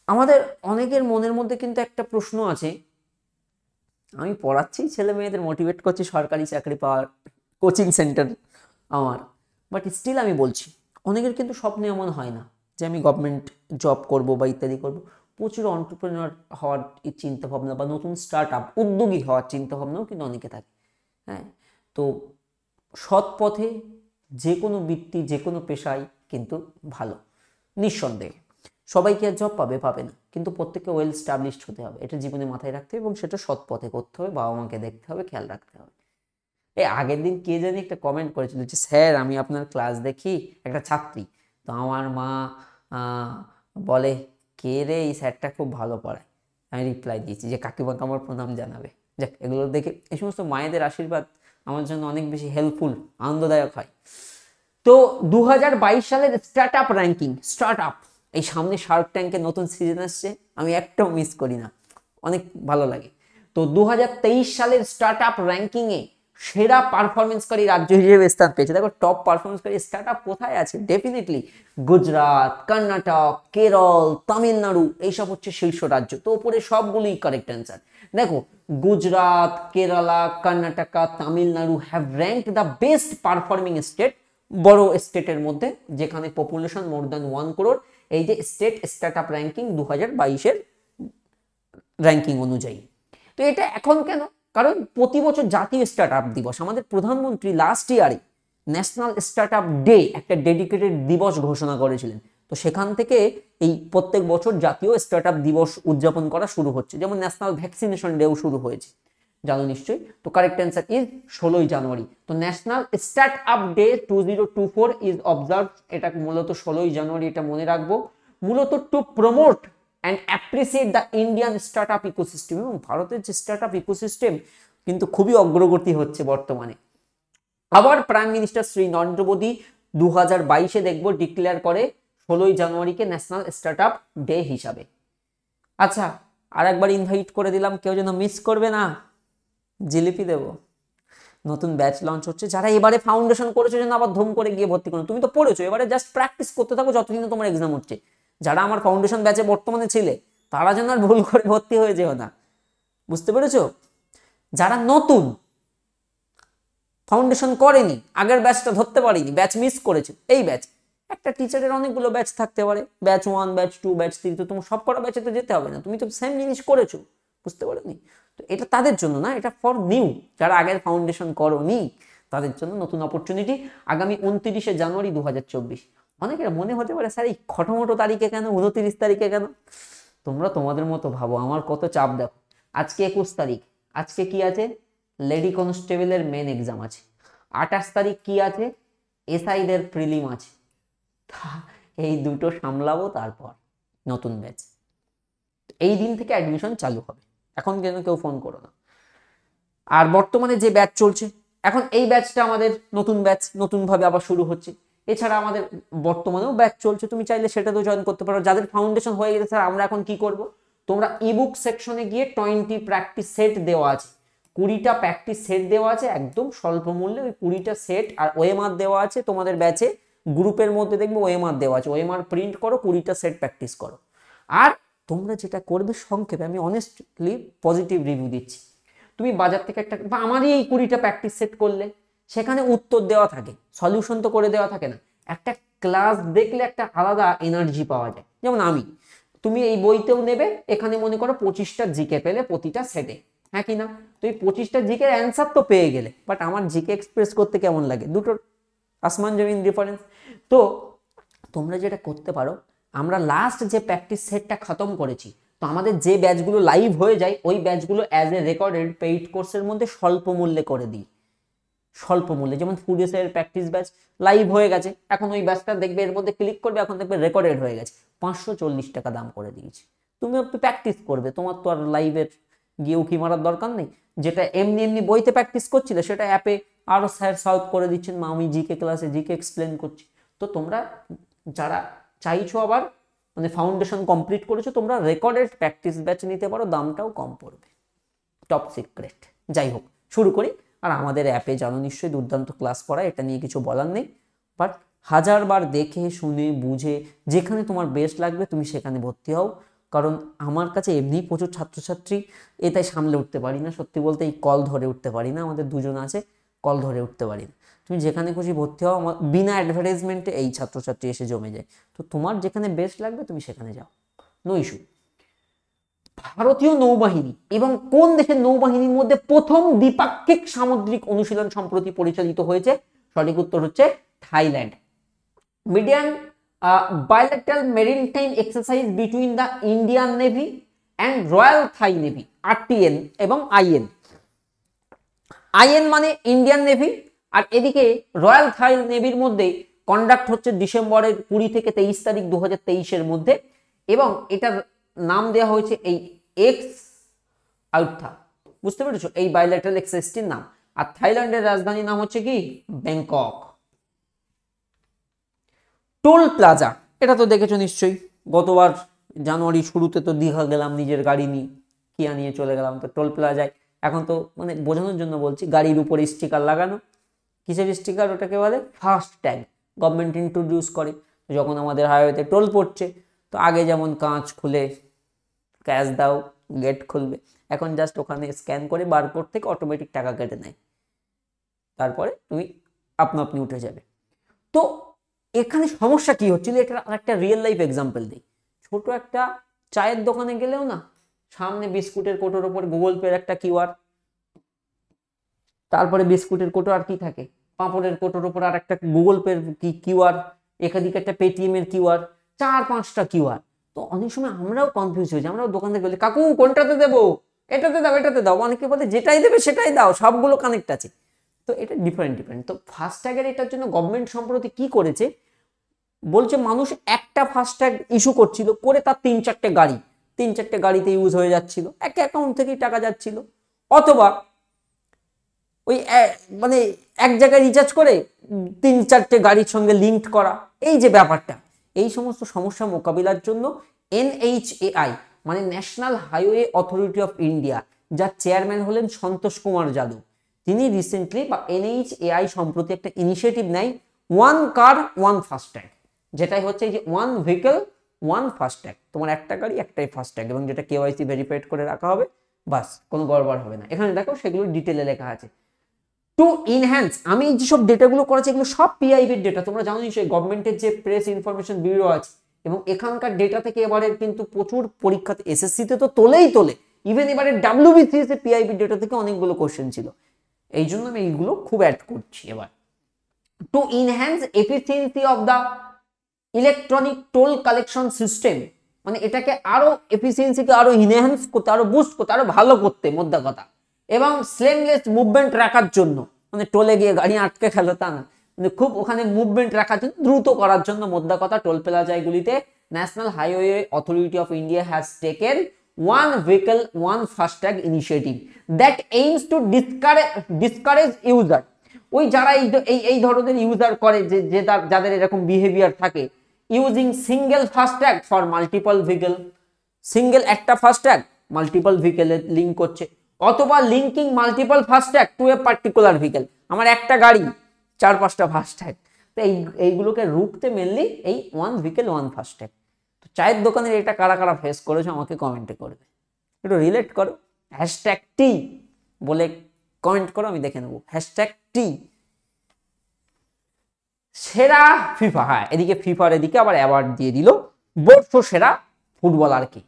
Speaker 1: আমাদের অনেকের মনের মধ্যে কিন্তু একটা প্রশ্ন আছে, আমি পড়াচ্ছি ছেলে মেয়েদের, মোটিভেট করছি সরকারি চাকরি পাওয়ার, কোচিং সেন্টার আমার, বাট স্টিল আমি বলছি, অনেকের কিন্তু স্বপ্ন এমন হয় না যে আমি গভর্নমেন্ট জব করব বা ইত্যাদি করব। প্রচুর এন্টারপ্রেনার হওয়ার চিন্তা ভাবনা বা নতুন স্টার্ট আপ উদ্যোগী হওয়ার চিন্তা ভাবনাও কিন্তু অনেকে থাকে। হ্যাঁ, তো সৎ পথে যে কোনো বৃত্তি, যে কোনো পেশায় কিন্তু ভালো, নিঃসন্দেহে। সবাইকে আর জব পাবে না, কিন্তু প্রত্যেককে ওয়েল স্টাবলিশড হতে হবে, এটা জীবনে মাথায় রাখতে হবে এবং সেটা সৎ পথে করতে হবে, বাবা মাকে দেখতে হবে, খেয়াল রাখতে হবে। এই আগের দিন কে জানি একটা কমেন্ট করেছিল যে স্যার আমি আপনার ক্লাস দেখি, একটা ছাত্রী, তো আমার মা বলে কে রে, এই স্যারটা খুব ভালো পড়ায়। আমি রিপ্লাই দিয়েছি যে কাকিমাকে আমার প্রণাম জানাবে। যাক, এগুলো দেখে এই সমস্ত মায়েদের আশীর্বাদ আমার জন্য অনেক বেশি হেল্পফুল, আনন্দদায়ক হয়। তো 2022 সালের start up ranking, start up, এই সামনে শার্ক ট্যাঙ্কের নতুন সিজন আসছে, আমি একটাও মিস করি না, অনেক ভালো লাগে। তো 2023 সালের স্টার্ট আপ র্যাঙ্কিং এ সেরা পারফরমেন্সকারী রাজ্য হিসেবে স্থান পেয়েছে। দেখো টপ পারফরমেন্সকারী স্টার্ট আপ কোথায় আছে, ডেফিনেটলি গুজরাট, কর্ণাটক, কেরল, তামিলনাড়ু, এইসব হচ্ছে শীর্ষ রাজ্য। তো উপরে সবগুলোই কারেক্ট অ্যান্সার। দেখো, Gujarat, Kerala, Karnataka, Tamil Nadu have ranked the best performing state, বড় স্টেটের মধ্যে যেখানে পপুলেশন মোর দ্যান 1 crore। এই যে স্টেট স্টার্ট আপ র্যাঙ্কিং 2022-এর র্যাঙ্কিং অনুযায়ী। তো এটা এখন কেন? কারণ প্রতি বছর জাতীয় স্টার্ট আপ দিবস, আমাদের প্রধানমন্ত্রী লাস্ট ইয়ারে ন্যাশনাল স্টার্ট আপ ডে একটা ডেডিকেটেড দিবস ঘোষণা করেছিলেন। তো সেখান থেকে এই প্রত্যেক বছর জাতীয় স্টার্ট আপ দিবস উদযাপন করা শুরু হচ্ছে, যেমন ন্যাশনাল ভ্যাকসিনেশন ডেও শুরু হয়েছে, জানো নিশ্চয়ই। তো কারেক্ট অ্যান্সার ইজ 16ই জানুয়ারি। তো national start up day 2024 is observe, এটা মূলত 16ই জানুয়ারি, এটা মনে রাখবো, মূলত to promote and appreciate the Indian start up ecosystem. এবং ভারতের যে স্টার্ট আপ ইকোসিস্টেম কিন্তু খুবই অগ্রগতি হচ্ছে বর্তমানে। আবার প্রাইম মিনিস্টার শ্রী নরেন্দ্র মোদী 2022-এ দেখবো ডিক্লেয়ার করে 16ই জানুয়ারিকে ন্যাশনাল স্টার্ট আপ ডে হিসাবে। আচ্ছা, আর একবার ইনভাইট করে দিলাম, কেউ যেন মিস করবে না, জিলিপি দেব, নতুন ব্যাচ লঞ্চ হচ্ছে। যারা এবারে ফাউন্ডেশন করেছো যেন আবার ধুম করে গিয়ে ভর্তি করো, তুমি তো পড়েছো, এবারে জাস্ট প্র্যাকটিস করতে থাকো যতদিন তোমার এক্সাম হচ্ছে। যারা আমার ফাউন্ডেশন ব্যাচে বর্তমানে ছিলে তারা যেন আর ভুল করে ভর্তি হয়ে যেও না, বুঝতে পেরেছো? যারা নতুন ফাউন্ডেশন করেনি, আগের ব্যাচটা ধরতে পারিনি, ব্যাচ মিস করেছে, এই ব্যাচ, একটা টিচারের অনেকগুলো ব্যাচ থাকতে পারে, ব্যাচ 1, ব্যাচ 2, ব্যাচ 3, তো তোমার সব কটা ব্যাচে তো যেতে হবে না, তুমি তো সেম জিনিস করেছো, বুঝতে পারোনি? তো এটা তাদের জন্য না, এটা ফর নিউ, যারা আগের ফাউন্ডেশন করোনি তাদের জন্য নতুন অপরচুনিটি। আগামী 29শে জানুয়ারি 2024। অনেকের মনে হতে পারে স্যার এই খটোমটো তারিখে কেন, 29 তারিখে কেন? তোমরা তোমাদের মতো ভাবো, আমার কত চাপ দেখো। আজকে 21 তারিখ, আজকে কি আছে? লেডি কনস্টেবলের মেন এক্সাম আছে। 28 তারিখ কি আছে? এসআইদের প্রিলিম আছে। এই দুটো সামলাবো, তারপর নতুন ব্যাচ। এই দিন থেকে অ্যাডমিশন চালু হবে, এখন কেন কেউ ফোন করো না। আর বর্তমানে যে ব্যাচ চলছে এখন, এই ব্যাচটা আমাদের নতুন ব্যাচ, নতুনভাবে আবার শুরু হচ্ছে। এছাড়া আমাদের বর্তমানেও ব্যাচ চলছে, তুমি চাইলে সেটাতেও জয়েন করতে পারো। যাদের ফাউন্ডেশন হয়ে গেছে স্যার আমরা এখন কি করব, তোমরা ইবুক সেকশনে গিয়ে 20 প্র্যাকটিস সেট দেওয়া আছে, 20টা প্র্যাকটিস সেট দেওয়া আছে একদম স্বল্প মূল্যে। ওই 20টা সেট আর ওএমআর দেওয়া আছে তোমাদের ব্যাচে, গ্রুপের মধ্যে দেখবে ওএমআর দেওয়া আছে, ওএমআর প্রিন্ট করো, 20টা সেট প্র্যাকটিস করো। আর তোমরা যেটা করবে, সংক্ষেপে আমি অনেস্টলি পজিটিভ রিভিউ দিচ্ছি, তুমি বাজার থেকে একটা বা আমারই এই 20টা প্র্যাকটিস সেট করলে সেখানে উত্তর দেওয়া থাকে, সলিউশন তো করে দেওয়া থাকে না, একটা ক্লাস দেখলে একটা আলাদা এনার্জি পাওয়া যায়। যেমন তুমি এই বইতেও নেবে, এখানে মনে করো 25টা জিকে পেলে প্রতিটা সেটে, হ্যাঁ কি না? তুমি 25টা জিকে অ্যান্সার তো পেয়ে গেলে, বাট আমার জিকে এক্সপ্রেস করতে কেমন লাগে, দুটোর আসমান জমিন ডিফারেন্স। তো তোমরা যেটা করতে পারো, আমরা লাস্ট যে প্র্যাকটিস সেটটা খতম করেছি, তো আমাদের যে ব্যাচগুলো লাইভ হয়ে যায় ওই ব্যাচগুলো অ্যাজ এ রেকর্ডেড পেইড কোর্সের মধ্যে স্বল্প মূল্যে করে দিই, স্বল্প মূল্যে। যেমন ফুডেসের প্র্যাকটিস ব্যাচ লাইভ হয়ে গেছে, এখন ওই ব্যাচটা দেখবে, এর মধ্যে ক্লিক করবে, এখন দেখবে রেকর্ডেড হয়ে গেছে, 540 টাকা দাম করে দিয়েছি। তুমি একটু প্র্যাকটিস করবে, তোমার তো আর লাইভের গিয়ে উকি মারার দরকার নেই। যেটা এমনি এমনি বইতে প্র্যাকটিস করছিলে সেটা অ্যাপে আরও স্যার সলভ করে দিচ্ছেন, বা আমি জিকে ক্লাসে জিকে এক্সপ্লেন করছি। তো তোমরা যারা চাইছো আবার মানে ফাউন্ডেশন কমপ্লিট করেছো, তোমরা রেকর্ডেড প্র্যাকটিস ব্যাচ নিতে পারো, দামটাও কম পড়বে, টপ সিক্রেট। যাই হোক, শুরু করি। আর আমাদের অ্যাপে জানো নিশ্চয়ই দুর্দান্ত ক্লাস করায়, এটা নিয়ে কিছু বলার নেই। বাট 1000বার দেখে শুনে বুঝে যেখানে তোমার বেস্ট লাগবে তুমি সেখানে ভর্তি হও। কারণ আমার কাছে এমনিই প্রচুর ছাত্রছাত্রী, এটাই সামলে উঠতে পারি না, সত্যি বলতে এই কল ধরে উঠতে পারি না, আমাদের দুজন আছে কল ধরে উঠতে পারি না। তুমি যেখানে খুশি ভর্তি হও, আমার বিনা অ্যাডভার্টাইজমেন্টে এই ছাত্রছাত্রী এসে জমে যায়। তো তোমার যেখানে বেস্ট লাগবে তুমি সেখানে যাও, নো ইস্যু। ভারতীয় নৌবাহিনী এবং কোন দেশের নৌবাহিনীর মধ্যে প্রথম দ্বিপাক্ষিক সামুদ্রিক অনুশীলন সম্প্রতি পরিচালিত হয়েছে? সঠিক উত্তর হচ্ছে Thailand. Median bilateral maritime exercise between the Indian Navy and Royal Thai Navy, RTN এবং IN। IN মানে ইন্ডিয়ান নেভি, আর এদিকে রয়্যাল থাই নেভির মধ্যে কন্ডাক্ট হচ্ছে ডিসেম্বরের 20 থেকে 23 তারিখ 2023-এর মধ্যে, এবং এটার নাম দেওয়া হয়েছে এই এক্স আউথা, বুঝতে পেরেছো, এই বাইল্যাটারাল এক্সারসাইজটির নাম। আর থাইল্যান্ডের রাজধানীর নাম হচ্ছে কি? ব্যাংকক। টোল প্লাজা, এটা তো দেখেছো নিশ্চয়ই, গতবার জানুয়ারি শুরুতে তো দীঘা গেলাম নিজের গাড়ি নিয়ে, কিয়া নিয়ে চলে গেলাম, তো টোল প্লাজায় এখন তো মানে বোঝানোর জন্য বলছি, গাড়ির উপরে স্টিকার লাগানো, কিসের স্টিকার? ওটাকে বলে ফাস্ট ট্যাগ, গভর্নমেন্ট ইন্ট্রোডিউস করে। যখন আমাদের হাইওয়েতে টোল পড়ছে, তো আগে যেমন কাঁচ খুলে ক্যাশ দাও গেট খুলবে, এখন জাস্ট ওখানে স্ক্যান করে বারকোড থেকে অটোমেটিক টাকা কেটে নেয়, তারপরে তুমি আপনা আপনি উঠে যাবে। তো এখানে সমস্যা কি হচ্ছিল, এটা একটা রিয়েল লাইফ এক্সাম্পল দিই। ছোট একটা চায়ের দোকানে গেলেও না, সামনে বিস্কুটের কোটোর ওপর গুগল পের একটা কিউআর, তারপরে বিস্কুটের কোটো আর কি থাকে, পাঁপড়ের কোটোর ওপর আর একটা গুগল পের কিউআর, একাধিক একটা পেটিএম এর কিউআর, 4-5টা কিউআর। তো অনেক সময় আমরাও কনফিউজ হয়ে যাই, আমরাও দোকানে বলি কাকু কোনটাতে দেবো, এটাতে দাও এটাতে দাও, অনেকে বলে যেটাই দেবে সেটাই দাও, সবগুলো কানেক্ট আছে। তো এটা ডিফারেন্ট। তো ফাস্ট্যাগের এটার জন্য গভর্নমেন্ট সম্প্রতি কি করেছে বলছে, মানুষ একটা ফাস্ট্যাগ ইস্যু করছিল, করে তার 3-4টে গাড়ি, 3-4টে গাড়িতে ইউজ হয়ে যাচ্ছিল, এক অ্যাকাউন্ট থেকেই টাকা যাচ্ছিল। অথবা ওই মানে এক জায়গায় রিচার্জ করে 3-4টে গাড়ির সঙ্গে লিঙ্ক করা, এই যে ব্যাপারটা, এই সমস্ত সমস্যা মোকাবিলার জন্য NHAI মানে national highway authority of India, যার চেয়ারম্যান হলেন সন্তোষ কুমার যাদব, তিনি রিসেন্টলি বা NHAI সম্প্রতি একটা ইনিশিয়েটিভ নেয়, ওয়ান কার ওয়ান ফাস্ট্যাগ, যেটাই হচ্ছে এই যে ওয়ান ভেহিকল ওয়ান ফাস্ট্যাগ, তোমার একটা গাড়ি একটাই ফাস্ট্যাগ, এবং যেটা KYC ভেরিফাইড করে রাখা হবে, বাস কোনো গড়বড় হবে না। এখানে দেখো সেগুলো ডিটেলে লেখা আছে। টু ইনহ্যান্স, আমি যেসব ডেটাগুলো করেছি এগুলো সব পিআইবির ডেটা, তোমরা জানো নিশ্চয়ই গভর্নমেন্টের যে প্রেস ইনফরমেশন ব্যুরো আছে, এবং এখানকার ডেটা থেকে এবারে কিন্তু প্রচুর পরীক্ষাতে এসএসসিতে তো তোলে, ইভেন এবারে WBCS এ পিআইবির ডেটা থেকে অনেকগুলো কোশ্চেন ছিল, এই জন্য আমি এইগুলো খুব অ্যাড করছি এবার। Two enhance efficiency of the electronic toll collection system, মানে এটাকে আরো এফিসিয়েন্সিকে আরো ইনহ্যান্স করতে, আরো বুস্ট করতে, আরো ভালো করতে, মোদ্দা কথা, এবং স্লেমলেস মুভমেন্ট রাখার জন্য, মানে টোলে গিয়ে গাড়ি আটকে গেল তা না, খুব ওখানে মুভমেন্ট রাখার জন্য, দ্রুত করার জন্য মোদ্দা কথা টোল প্লাজাগুলিতে national highway authority of India has taken one vehicle one FASTag initiative that aims to discourage user. ওই যারা এই ধরনের ইউজার করে, যে যাদের এরকম বিহেভিয়ার থাকে, using single FASTag for multiple vehicle, single একটা ফাস্ট্যাগ মাল্টিপল ভেহিকলে লিঙ্ক করছে, অথবা linking multiple FASTag to a particular vehicle. আমার একটা গাড়ি 4-5টা ফাস্ট্যাগ, তো এইগুলোকে রুখতে মেনলি এই ওয়ান ভেহিকল ওয়ান ফাস্ট্যাগ। তো চায়ের দোকানের এটা কারা কারা ফেস করেছো আমাকে কমেন্টে করবে, একটু রিলেট করো, হ্যাশট্যাগ টি বলে কমেন্ট করো, আমি দেখে নেবো। হ্যাশট্যাগ টি। সেরা ফিফা, হ্যাঁ এদিকে ফিফার এদিকে আবার অ্যাওয়ার্ড দিয়ে দিল বর্ষসেরা ফুটবলারকে,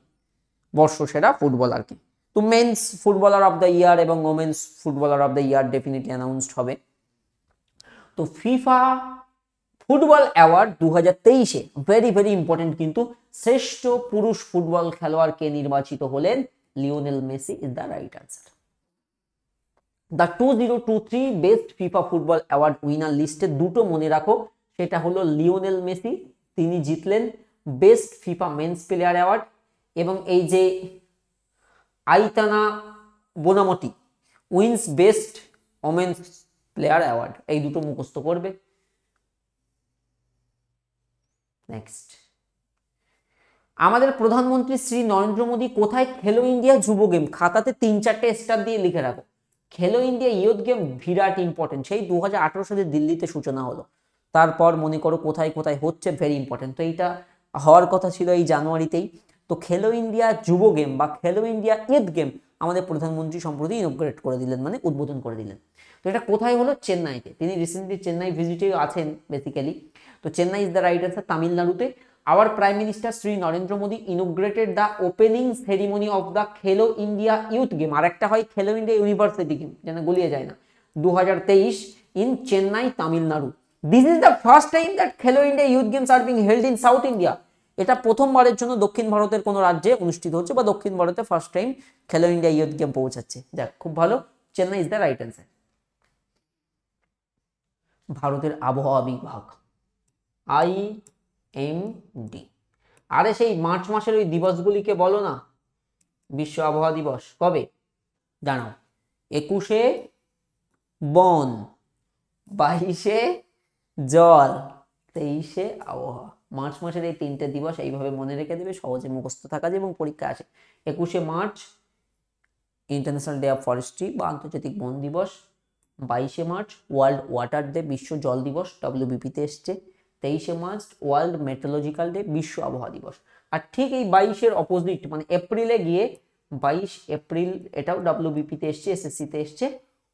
Speaker 1: বর্ষসেরা ফুটবলারকে। তো men's footballer of the year এবং women's footballer of the year definitely announced হবে। তো ফিফা ফুটবল অ্যাওয়ার্ড 2023-এ ভেরি ভেরি ইম্পর্টেন্ট, কিন্তু শ্রেষ্ঠ পুরুষ ফুটবল খেলোয়াড় কে নির্বাচিত হলেন? Lionel Messi is the right answer. The 2023 best FIFA football award winner লিস্টে দুটো মনে রাখো, সেটা হলো লিওনেল মেসি, তিনি জিতলেন best FIFA men's player award, এবং এই যে Aitana Bonmati wins best women's player award. এই দুটো মুখস্থ করবে। নেক্সট, আমাদের প্রধানমন্ত্রী শ্রী নরেন্দ্র মোদী কোথায় খেলো ইন্ডিয়া যুব গেম, খাতাতে 3-4টে স্টার দিয়ে লিখে রাখো। খেলো ইন্ডিয়া ইয়ুথ গেম বিরাট ইম্পর্টেন্ট, সেই 2018 সালে দিল্লিতে সূচনা হলো, তারপর মনে করো কোথায় কোথায় হচ্ছে, ভেরি ইম্পর্টেন্ট। তো এইটা হওয়ার কথা ছিল এই জানুয়ারিতেই। তো খেলো ইন্ডিয়া যুব গেম বা খেলো ইন্ডিয়া ইয়ুথ গেম আমাদের প্রধানমন্ত্রী সম্প্রতি ইনগ্রেট করে দিলেন, মানে উদ্বোধন করে দিলেন। তো এটা কোথায় হলো? চেন্নাইতে। তিনি রিসেন্টলি চেন্নাই ভিজিটে আছেন বেসিক্যালি। তো Chennai is the right answer. তামিলনাড়ুতে our Prime Minister Sri Narendra Modi inaugurated the opening ceremony of the Khelo India Youth Game, আর একটা হয় খেলো ইন্ডিয়া ইউনিভার্সিটি গেম, যেন গুলিয়ে যায় না, 2023 in Chennai, Tamil Nadu. This is the first time that Khelo India Youth Games are being held in South India. এটা প্রথমবারের জন্য দক্ষিণ ভারতের কোন রাজ্যে অনুষ্ঠিত হচ্ছে, বা দক্ষিণ ভারতে ফার্স্ট টাইম খেলো ইন্ডিয়া ইয়ুথ গেম পৌঁছাচ্ছে। যাক, খুব ভালো, Chennai is the right answer. ভারতের আবহাওয়া বিভাগ IMD, আরে সেই মার্চ মাসের ওই দিবসগুলিকে বলো না, বিশ্ব আবহাওয়া দিবস কবে জানাও? 21শে বন, 22শে জল, 23শে আবহাওয়া। মার্চ মাসের এই 3টে দিবস এইভাবে মনে রেখে দেবে, সহজে মুখস্থ থাকা যায় এবং পরীক্ষা আসে। 21শে March international day of forestry বা আন্তর্জাতিক বন দিবস, 22শে মার্চ ওয়ার্ল্ড ওয়াটার ডে, বিশ্ব জল দিবস, WBP-তে এসছে। 23শে মার্চ ওয়ার্ল্ড মেট্রোলজিক্যাল ডে, বিশ্ব আবহাওয়া দিবস। আর ঠিক এই 22-এর অপোজিট মানে এপ্রিলে গিয়ে 22 এপ্রিল এটাও WBP-তে এসছে, SSC-তে এসছে,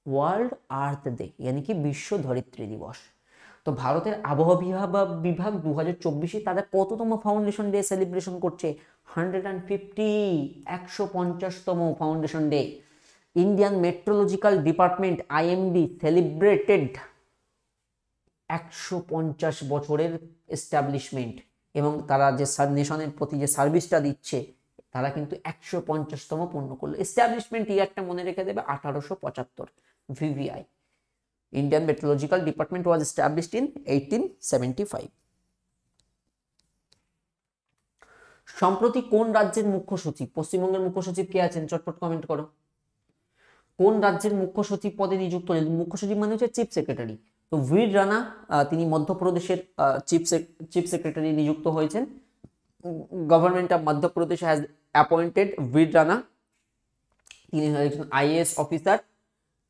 Speaker 1: ওয়ার্ল্ড আর্থ ডে, মানে কি বিশ্ব ধরিত্রী দিবস। তো ভারতের আবহাওয়া বিভাগ 2024-এ তাদের কততম ফাউন্ডেশন ডে সেলিব্রেশন করছে? 150তম foundation day. Indian meteorological department IMD celebrated 150 বছরের এস্টাবলিশমেন্ট, এবং তারা যে নেশনের প্রতি যে সার্ভিসটা দিচ্ছে, তারা কিন্তু 150তম পূর্ণ করলো। এস্টাবলিশমেন্ট ইয়ারটা মনে রেখে দেবে 1875। VVI, Indian meteorological department was established in 1875। সম্প্রতি কোন রাজ্যের মুখ্য সচিব, পশ্চিমবঙ্গের মুখ্য সচিব কে আছেন? চটপট কমেন্ট করো। কোন রাজ্যের মুখ্য সচিব পদে নিযুক্ত হলেন? মুখ্য সচিব মানে হচ্ছে চিফ সেক্রেটারি। তো ভির রানা তিনি মধ্যপ্রদেশের চিফ সেক্রেটারি নিযুক্ত হয়েছেন। Government of Madhya Pradesh has appointed ভির রানা, তিনি হয়েছেন IAS officer,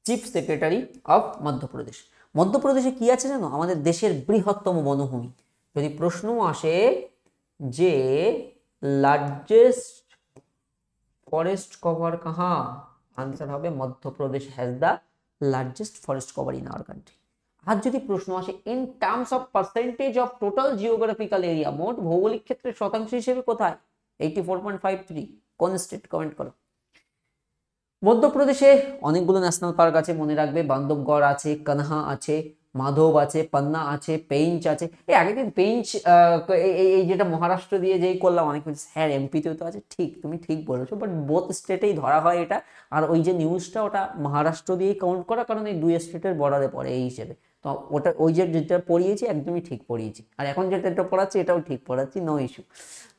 Speaker 1: chief secretary of Madhya Pradesh. মধ্যপ্রদেশে কি আছে জানো? আমাদের দেশের বৃহত্তম বনভূমি। যদি প্রশ্ন আসে যে লার্জেস্ট ফরেস্ট কভার কাহা, আনসার হবে Madhya Pradesh has the largest forest cover in our country. আর যদি প্রশ্ন আসে in terms of percentage of total geographical area, মোট ভৌগোলিক ক্ষেত্রের শতাংশ হিসেবে কোথায়? 84.53। কোন স্টেট? কমেন্ট করো। মধ্যপ্রদেশে অনেকগুলো ন্যাশনাল পার্ক আছে, মনে রাখবে। বান্ধবগড় আছে, কানহা আছে, মাধব আছে, পান্না আছে, পেঞ্চ আছে। এই আগের দিন পেঞ্চ এই যেটা মহারাষ্ট্র দিয়ে যেই করলাম, অনেক হ্যাঁ MP-তেও তো আছে। ঠিক, তুমি ঠিক বলেছো, বাট বোথ স্টেটেই ধরা হয় এটা। আর ওই যে নিউজটা, ওটা মহারাষ্ট্র দিয়েই কাউন্ট করা, কারণ এই দুই স্টেটের বর্ডারে পড়ে এই হিসেবে। তো ওটা ওই যেটা পড়িয়েছি একদমই ঠিক পড়িয়েছি, আর এখন যেটা পড়াচ্ছি এটাও ঠিক পড়াচ্ছি, নো ইস্যু।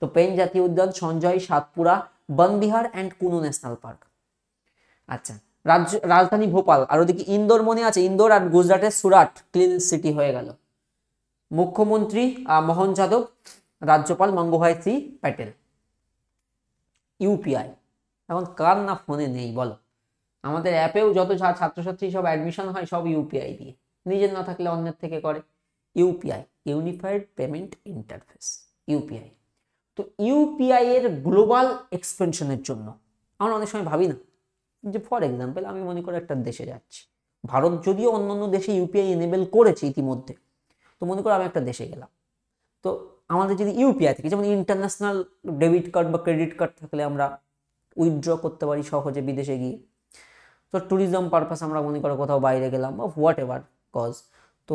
Speaker 1: তো পেন জাতীয় উদ্যান, সঞ্জয়, সাতপুরা, বনবিহার অ্যান্ড কুনু ন্যাশনাল পার্ক। আচ্ছা, রাজধানী ভোপাল, আর ওদিকে ইন্দোর মনে আছে, ইন্দোর, আর গুজরাটের সুরাট ক্লিন সিটি হয়ে গেল। মুখ্যমন্ত্রী মোহন যাদব, রাজ্যপাল মঙ্গভাই সি প্যাটেল। ইউপিআই এখন কার না ফোনে নেই বলো? আমাদের অ্যাপেও যত ছাত্রছাত্রী সব অ্যাডমিশন হয় সব ইউপিআই দিয়ে, নিজের না থাকলে অন্যের থেকে করে। UPI, unified payment interface, UPI. তো ইউপিআই এর গ্লোবাল এক্সপেনশনের জন্য আমরা অনেক সময় ভাবি না যে, ফর এক্সাম্পল আমি মনে করি একটা দেশে যাচ্ছি, ভারত যদিও অন্যান্য দেশে ইউপিআই এনেবেল করেছে ইতিমধ্যে, তো মনে করো আমি একটা দেশে গেলাম, তো আমাদের যদি ইউপিআই থেকে, যেমন ইন্টারন্যাশনাল ডেবিট কার্ড বা ক্রেডিট কার্ড থাকলে আমরা উইথড্র করতে পারি সহজে বিদেশে গিয়ে। তো ট্যুরিজম পারপাস আমরা মনে করো কোথাও বাইরে গেলাম বা হোয়াট এভার কজ, তো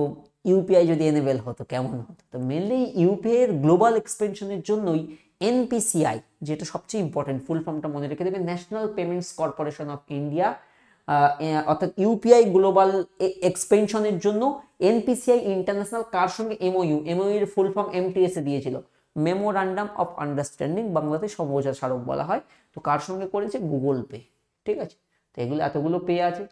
Speaker 1: ইউপিআই যদি এনেবেল হতো কেমন হতো? তো মেনলি ইউপিআই এর গ্লোবাল এক্সপেনশনের জন্যই এনপিসিআই, যেটা সবচেয়ে ইম্পর্টেন্ট, ফুল ফর্মটা মনে রেখে দেবে, national payments corporation of India, অর্থাৎ ইউপিআই গ্লোবাল এক্সপেনশনের জন্য এনপিসিআই ইন্টারন্যাশনাল কার সঙ্গে এমওইউ, এমওইউ এর ফুল ফর্ম এমটিএস এ দিয়েছিল, মেমোরান্ডাম অফ আন্ডারস্ট্যান্ডিং, বাংলাতে সমঝোতা স্মারক বলা হয়। তো কার সঙ্গে করেছে? গুগল পে, ঠিক আছে। তো এগুলো এতগুলো পে আছে,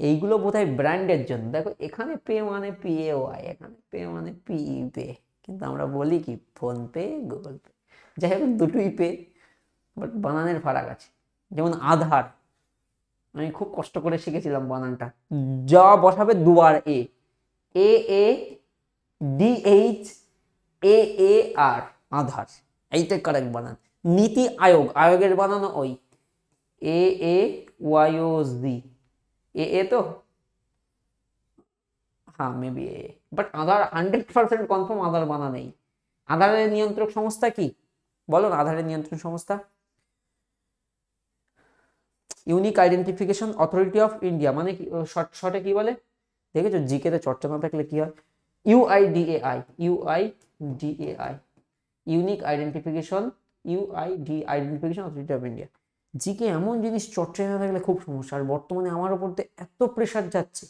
Speaker 1: এইগুলো বোধহয় ব্র্যান্ডের জন্য। দেখো এখানে পে মানে পিএওয়াই, এখানে পে মানে পিই পে, কিন্তু আমরা বলি কি ফোন পে, গুগল পে। যাই হোক দুটোই পে, বাট বানানের ফারাক আছে। যেমন আধার, আমি খুব কষ্ট করে শিখেছিলাম বানানটা, যা বসাবে দুবার এ, এ এ ডি এইচ এ এ আর, আধার, এইটাই কারেক্ট বানান। নীতি আয়োগ, আয়োগের বানানো ওই এ এ ওয়াইওজি, এ তো হ্যাঁ মেবি এ, বাট আধার 100% কনফার্ম আধার বানা নেই। আধারের নিয়ন্ত্রক সংস্থা কি বলো না? আধারের নিয়ন্ত্রণ সংস্থা unique identification authority of India, মানে শর্টে কি বলে দেখেছো? জিকে তে চর্চা না থাকলে কি হয়? UIDAI, UIDAI, unique identification, identification authority of India. GK এমন জিনিস চর্চায় না থাকলে খুব সমস্যা। আর বর্তমানে আমার ওপর এত প্রেশার যাচ্ছে,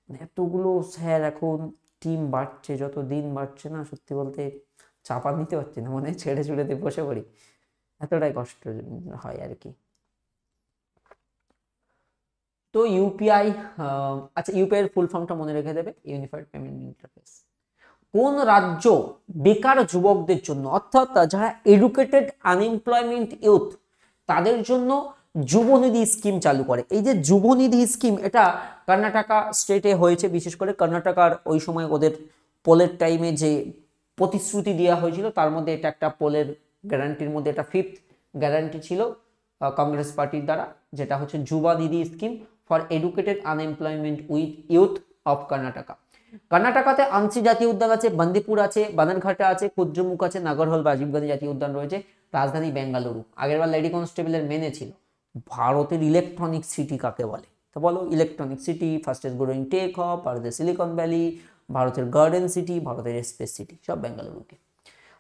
Speaker 1: এতগুলো স্যার, এখন টিম বাড়ছে, যত দিন বাড়ছে না, সত্যি বলতে চাপা নিতে পারছি না, মানে ছেড়ে ছুড়ে দিয়ে বসে পড়ি, এতটাই কষ্ট হয় আর কি। তো ইউপিআই, আচ্ছা ইউপিআই এর ফুল ফর্মটা মনে রেখে দেবে, ইউনিফাইড পেমেন্ট ইন্টারফেস। কোন রাজ্য বেকার যুবকদের জন্য, অর্থাৎ যারা এডুকেটেড আনএমপ্লয়মেন্ট ইউথ, তাদের জন্য যুবনিধি স্কিম চালু করে? এই যে যুবনিধি স্কিম, এটা কর্ণাটকা স্টেটে হয়েছে, বিশেষ করে কর্ণাটকার ওই সময় ওদের পোলের টাইমে যে প্রতিশ্রুতি দেওয়া হয়েছিল, তার মধ্যে এটা একটা পোলের গ্যারান্টির মধ্যে এটা 5th গ্যারান্টি ছিল কংগ্রেস পার্টির দ্বারা, যেটা হচ্ছে Yuva Nidhi scheme for educated unemployment with youth of Karnataka. কর্ণাটকাতে আনসি জাতীয় উদ্যান আছে, বান্দিপুর আছে, বানানঘাটা আছে, কুদ্রমুখ আছে, নাগরহোল বা রাজীব গান্ধী জাতীয় উদ্যান রয়েছে। রাজধানী বেঙ্গালুরু, আগেরবার লেডি কনস্টেবলের মেনে ছিল। ভারতের ইলেকট্রনিক সিটি কাকে বলে? তো বলো, electronic city, fastest growing tech hub, ভারতের সিলিকন ভ্যালি, ভারতের গার্ডেন সিটি, ভারতের স্পেস সিটি, সব বেঙ্গালুরুকে।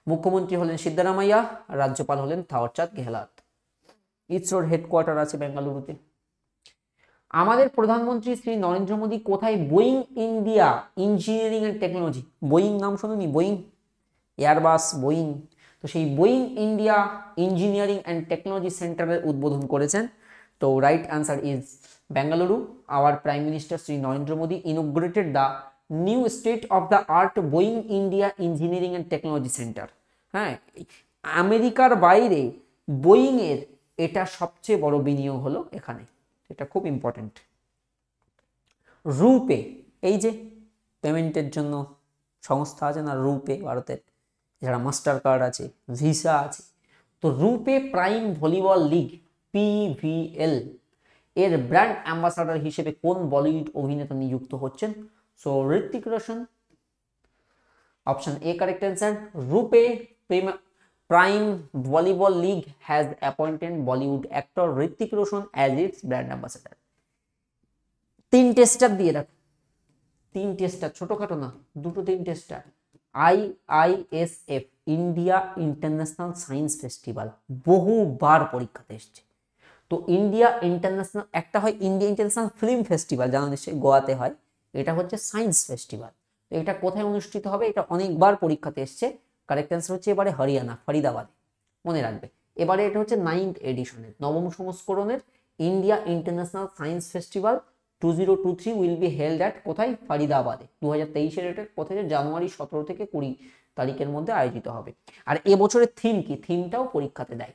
Speaker 1: মুখ্যমন্ত্রী হলেন সিদ্ধারামাইয়া, রাজ্যপাল হলেন থাওয়ারচাঁদ গেহলট। ইসরোর হেডকোয়ার্টার আছে বেঙ্গালুরুতে। আমাদের প্রধানমন্ত্রী শ্রী নরেন্দ্র মোদী কোথায় Boeing India engineering and technology, Boeing নাম শোনোনি? বোয়িং, এয়ারবাস, বোয়িং, তো সেই Boeing India engineering and technology সেন্টারের উদ্বোধন করেছেন। তো right answer is Bengaluru. Our prime minister Shri Narendra Modi inaugurated the new state of the art Boeing India engineering and technology centre. হ্যাঁ, আমেরিকার বাইরে বোয়িং এর এটা সবচেয়ে বড় বিনিয়োগ হলো এখানে, এটা খুব ইম্পর্টেন্ট। রুপে, এই যে পেমেন্টের জন্য সংস্থা আছে না রুপে ভারতের, যারা মাস্টার কার্ড আছে, ভিসা আছে, তো RuPay prime volleyball league PVL এর ব্র্যান্ড অ্যাম্বাসাডার হিসেবে কোন বলিউড অভিনেতা নিযুক্ত হচ্ছেন? So Hrithik Roshan. Option A correct answer. RuPay prime volleyball league has appointed Bollywood actor Hrithik Roshan as its brand ambassador. 3টে স্টার দিয়ে রাখ, 3টে স্টার, ছোটখাটো না, 2-3টে star. IISF, India international science festival, বহুবার পরীক্ষাতে এসছে। তো ইন্ডিয়া ইন্টারন্যাশনাল, একটা হয় ইন্ডিয়া ইন্টারন্যাশনাল ফিল্ম ফেস্টিভ্যাল, জানো নিশ্চয়ই গোয়াতে হয়, এটা হচ্ছে সায়েন্স ফেস্টিভ্যাল। তো এটা কোথায় অনুষ্ঠিত হবে? এটা অনেকবার পরীক্ষাতে এসছে। কারেক্ট অ্যান্সার হচ্ছে এবারে হরিয়ানা, ফরিদাবাদে। মনে রাখবে, এবারে এটা হচ্ছে 9th এডিশনের, নবম সংস্করণের India international science festival 2023 will be held at কোথায়? ফরিদাবাদে। 2023-এর এটা কোথায়? জানুয়ারি 17 থেকে 20 তারিখের মধ্যে আয়োজিত হবে। আর এবছরের থিম কি? থিমটাও পরীক্ষাতে দেয়।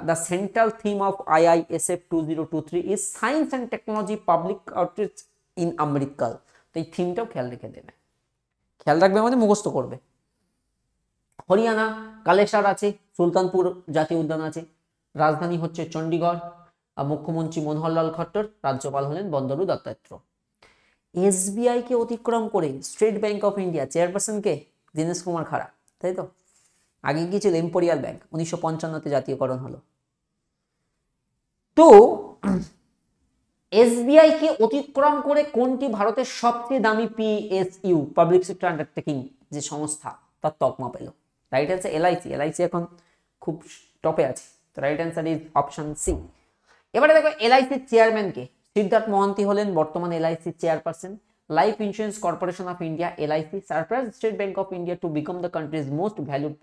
Speaker 1: The central theme of IISF 2023 is science and technology public outreach in Amritkaal. তো এই থিমটাও খেয়াল রেখে দেবে, খেয়াল রাখবে মানে মুখস্থ করবে। হরিয়ানা কালেসার আছে, সুলতানপুর জাতীয় উদ্যান আছে, রাজধানী হচ্ছে চণ্ডীগড়, মুখ্যমন্ত্রী মনোহরলাল খট্টর, রাজ্যপাল হলেন বন্দরু দত্তাত্র। SBI কে অতিক্রম করে state bank of India chairperson কে? দীনেশ কুমার খাড়া, তাই তো? আগে কি ছিল? এম্পোরিয়াল ব্যাংক, 1955-তে জাতীয়করণ হলো। তো SBI কে অতিক্রম করে কোনটি ভারতের সবচেয়ে দামি PSU, পাবলিক সেক্টর আন্ডারটেকিং যে সংস্থা, তার তকমা পেল? Right answer LIC। LIC এখন খুব টপে আছে। তো right answer is option C. এবারে দেখো LICর চেয়ারম্যান কে? সিদ্ধার্থ মহান্তি হলেন বর্তমানে LICর chairperson. Life insurance corporation of India LIC surprise state bank of India to become the country's most valued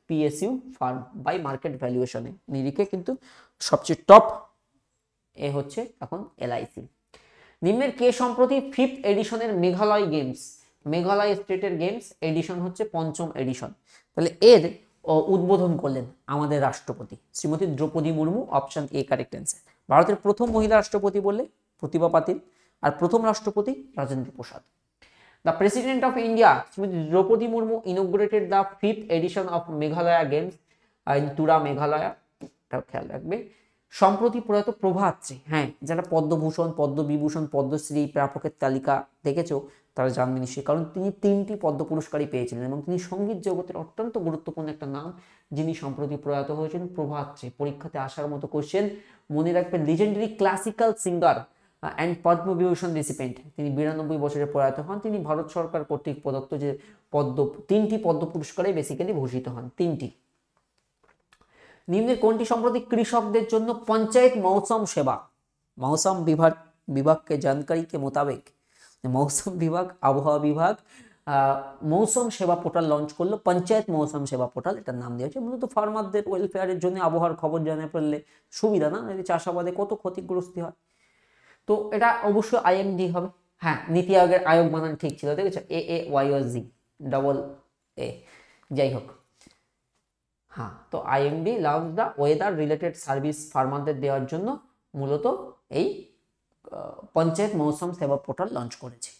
Speaker 1: PSU firm by market ভ্যালুয়েশনে। নিরিখে কিন্তু সবচেয়ে টপ এ হচ্ছে এখন LIC। নিম্নের কে সম্প্রতি 5th এডিশনের মেঘালয় গেমস, মেঘালয় স্টেটের গেমস এডিশন হচ্ছে 5ম এডিশন, তাহলে এর উদ্বোধন করলেন আমাদের রাষ্ট্রপতি Shrimati Droupadi Murmu. Option A correct answer. ভারতের প্রথম মহিলা রাষ্ট্রপতি বললে প্রতিভা পাতিল, আর প্রথম রাষ্ট্রপতি Rajendra Prasad. The President of India, Srimati Draupadi Murmu, inaugurated the 5th edition of Meghalaya Games in Tura, Meghalaya. এটাও খেয়াল রাখবে। সম্প্রতি প্রয়াত প্রভাত্রী, হ্যাঁ, যারা পদ্মভূষণ, পদ্মবিভূষণ, পদ্মশ্রী প্রাপকের তালিকা দেখেছো তারা জানবে নিশ্চয়ই, কারণ তিনি 3টি পদ্ম পুরস্কারই পেয়েছিলেন এবং তিনি সঙ্গীত জগতের অত্যন্ত গুরুত্বপূর্ণ একটা নাম, যিনি সম্প্রতি প্রয়াত হয়েছেন। প্রভাত্রী পরীক্ষাতে আসার মতো কোশ্চেন, মনে রাখবে। Legendary classical singer and Padma Vibhushan recipient, তিনি 92 বছরে প্রয়াত হন। তিনি ভারত সরকার কর্তৃক প্রদত্ত যে 3টি পদ্ম পুরস্কারে বেসিক্যালি ভূষিত হন, 3টি। নিম্নের কোনটি সম্প্রতি কৃষকদের জন্য पंचायत मौसम सेवा, मौसम विभाग के जानकारी के मुताबिक मौसम विभाग, আবহাওয়া বিভাগ মৌসুম সেবা পোর্টাল লঞ্চ করলো, পঞ্চায়েত মৌসুম সেবা পোর্টাল এটার নাম দিয়েছে। মূলত ফার্মারদের ওয়েলফেয়ারের জন্য আবহাওয়ার খবর জানা পড়লে সুবিধা, না? চাষাবাদে কত ক্ষতিগ্রস্ত হয়। তো এটা অবশ্যই IMD হবে। হ্যাঁ, নীতি আয়োগের আয়োগ বানান ঠিক ছিল, দেখেছো? AAYOG ডবল A, যাই হোক। হ্যাঁ, তো IMD launch the weather related service ফার্মারদের দেওয়ার জন্য মূলত এই পঞ্চায়েত মৌসুম সেবা পোর্টাল লঞ্চ করেছে।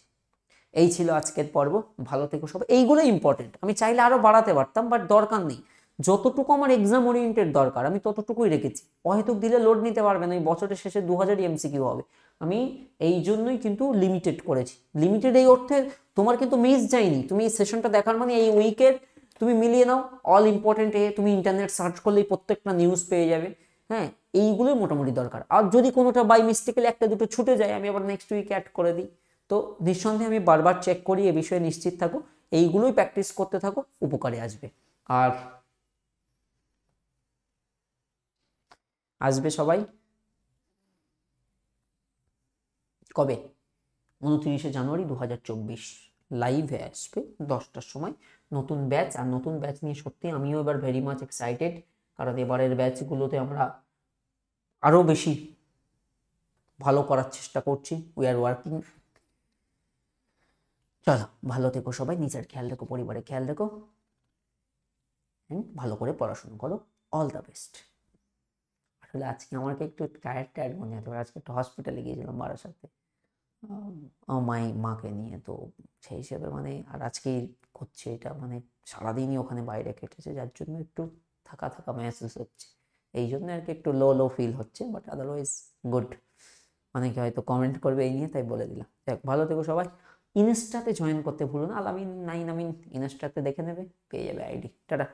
Speaker 1: এই ছিল আজকের পর্ব। ভালো থেকো সবাই। এইগুলো ইম্পর্টেন্ট, আমি চাইলে আরো বাড়াতে পারতাম, বাট দরকার নেই। যতটুকু আমার এক্সাম ওরিয়েন্টেড দরকার আমি ততটুকুই রেখেছি। অহেতুক দিলে লোড নিতে পারবে না, এই বছরের শেষে 2000 MCQ হবে। আমি এই জন্যই কিন্তু লিমিটেড করেছি। লিমিটেড এই অর্থে তোমার কিন্তু মিস যায়নি, তুমি এই সেশনটা দেখার মানে এই উইকের তুমি মিলিয়ে নাও অল ইম্পর্টেন্ট এ, তুমি ইন্টারনেট সার্চ করলেই প্রত্যেকটা নিউজ পেয়ে যাবে। হ্যাঁ, এইগুলোই মোটামুটি দরকার। আর যদি কোনোটা বাই মিস্টেকেলি একটা দুটো ছুটে যায়, আমি আবার নেক্সট উইকে অ্যাড করে দিই। তো নিঃসন্দেহে আমি বারবার চেক করি, এ বিষয়ে নিশ্চিত থাকো। এইগুলোই প্র্যাকটিস করতে থাকো, উপকারে আসবে। আর আসবে সবাই কবে? 29শে জানুয়ারি 2024 লাইভে আসবে 10টার সময় নতুন ব্যাচ। আর নতুন ব্যাচ নিয়ে সত্যি আমিও এবার ভেরি মাচ এক্সাইটেড, কারণ এবারের ব্যাচগুলোতে আমরা আরো বেশি ভালো করার চেষ্টা করছি। We are working. চলো, ভালো থেকো সবাই, নিজের খেয়াল রেখো, পরিবারের খেয়াল রেখো, ভালো করে পড়াশোনা করো। All the best. আসলে আজকে আমাকে একটু টায়ার্ড মনে হতে পারে, আজকে একটু হসপিটালে গিয়েছিলাম বারাসাতে মাকে নিয়ে। তো সেই হিসেবে মানে আর আজকেই করছে এটা, মানে সারাদিনই ওখানে বাইরে কেটেছে, যার জন্য একটু থাকা মেহসুস হচ্ছে। এই জন্য আর কি একটু লো ফিল হচ্ছে, বাট আদারওয়াইজ গুড। অনেকে হয়তো কমেন্ট করবে এই নিয়ে, তাই বলে দিলাম। দেখ, ভালো থেকো সবাই। ইনস্টাতে জয়েন করতে ভুলো না, আলামিন 9 আমিন ইনস্টাতে দেখে নেবে, পেয়ে যাবে ID। টাটা।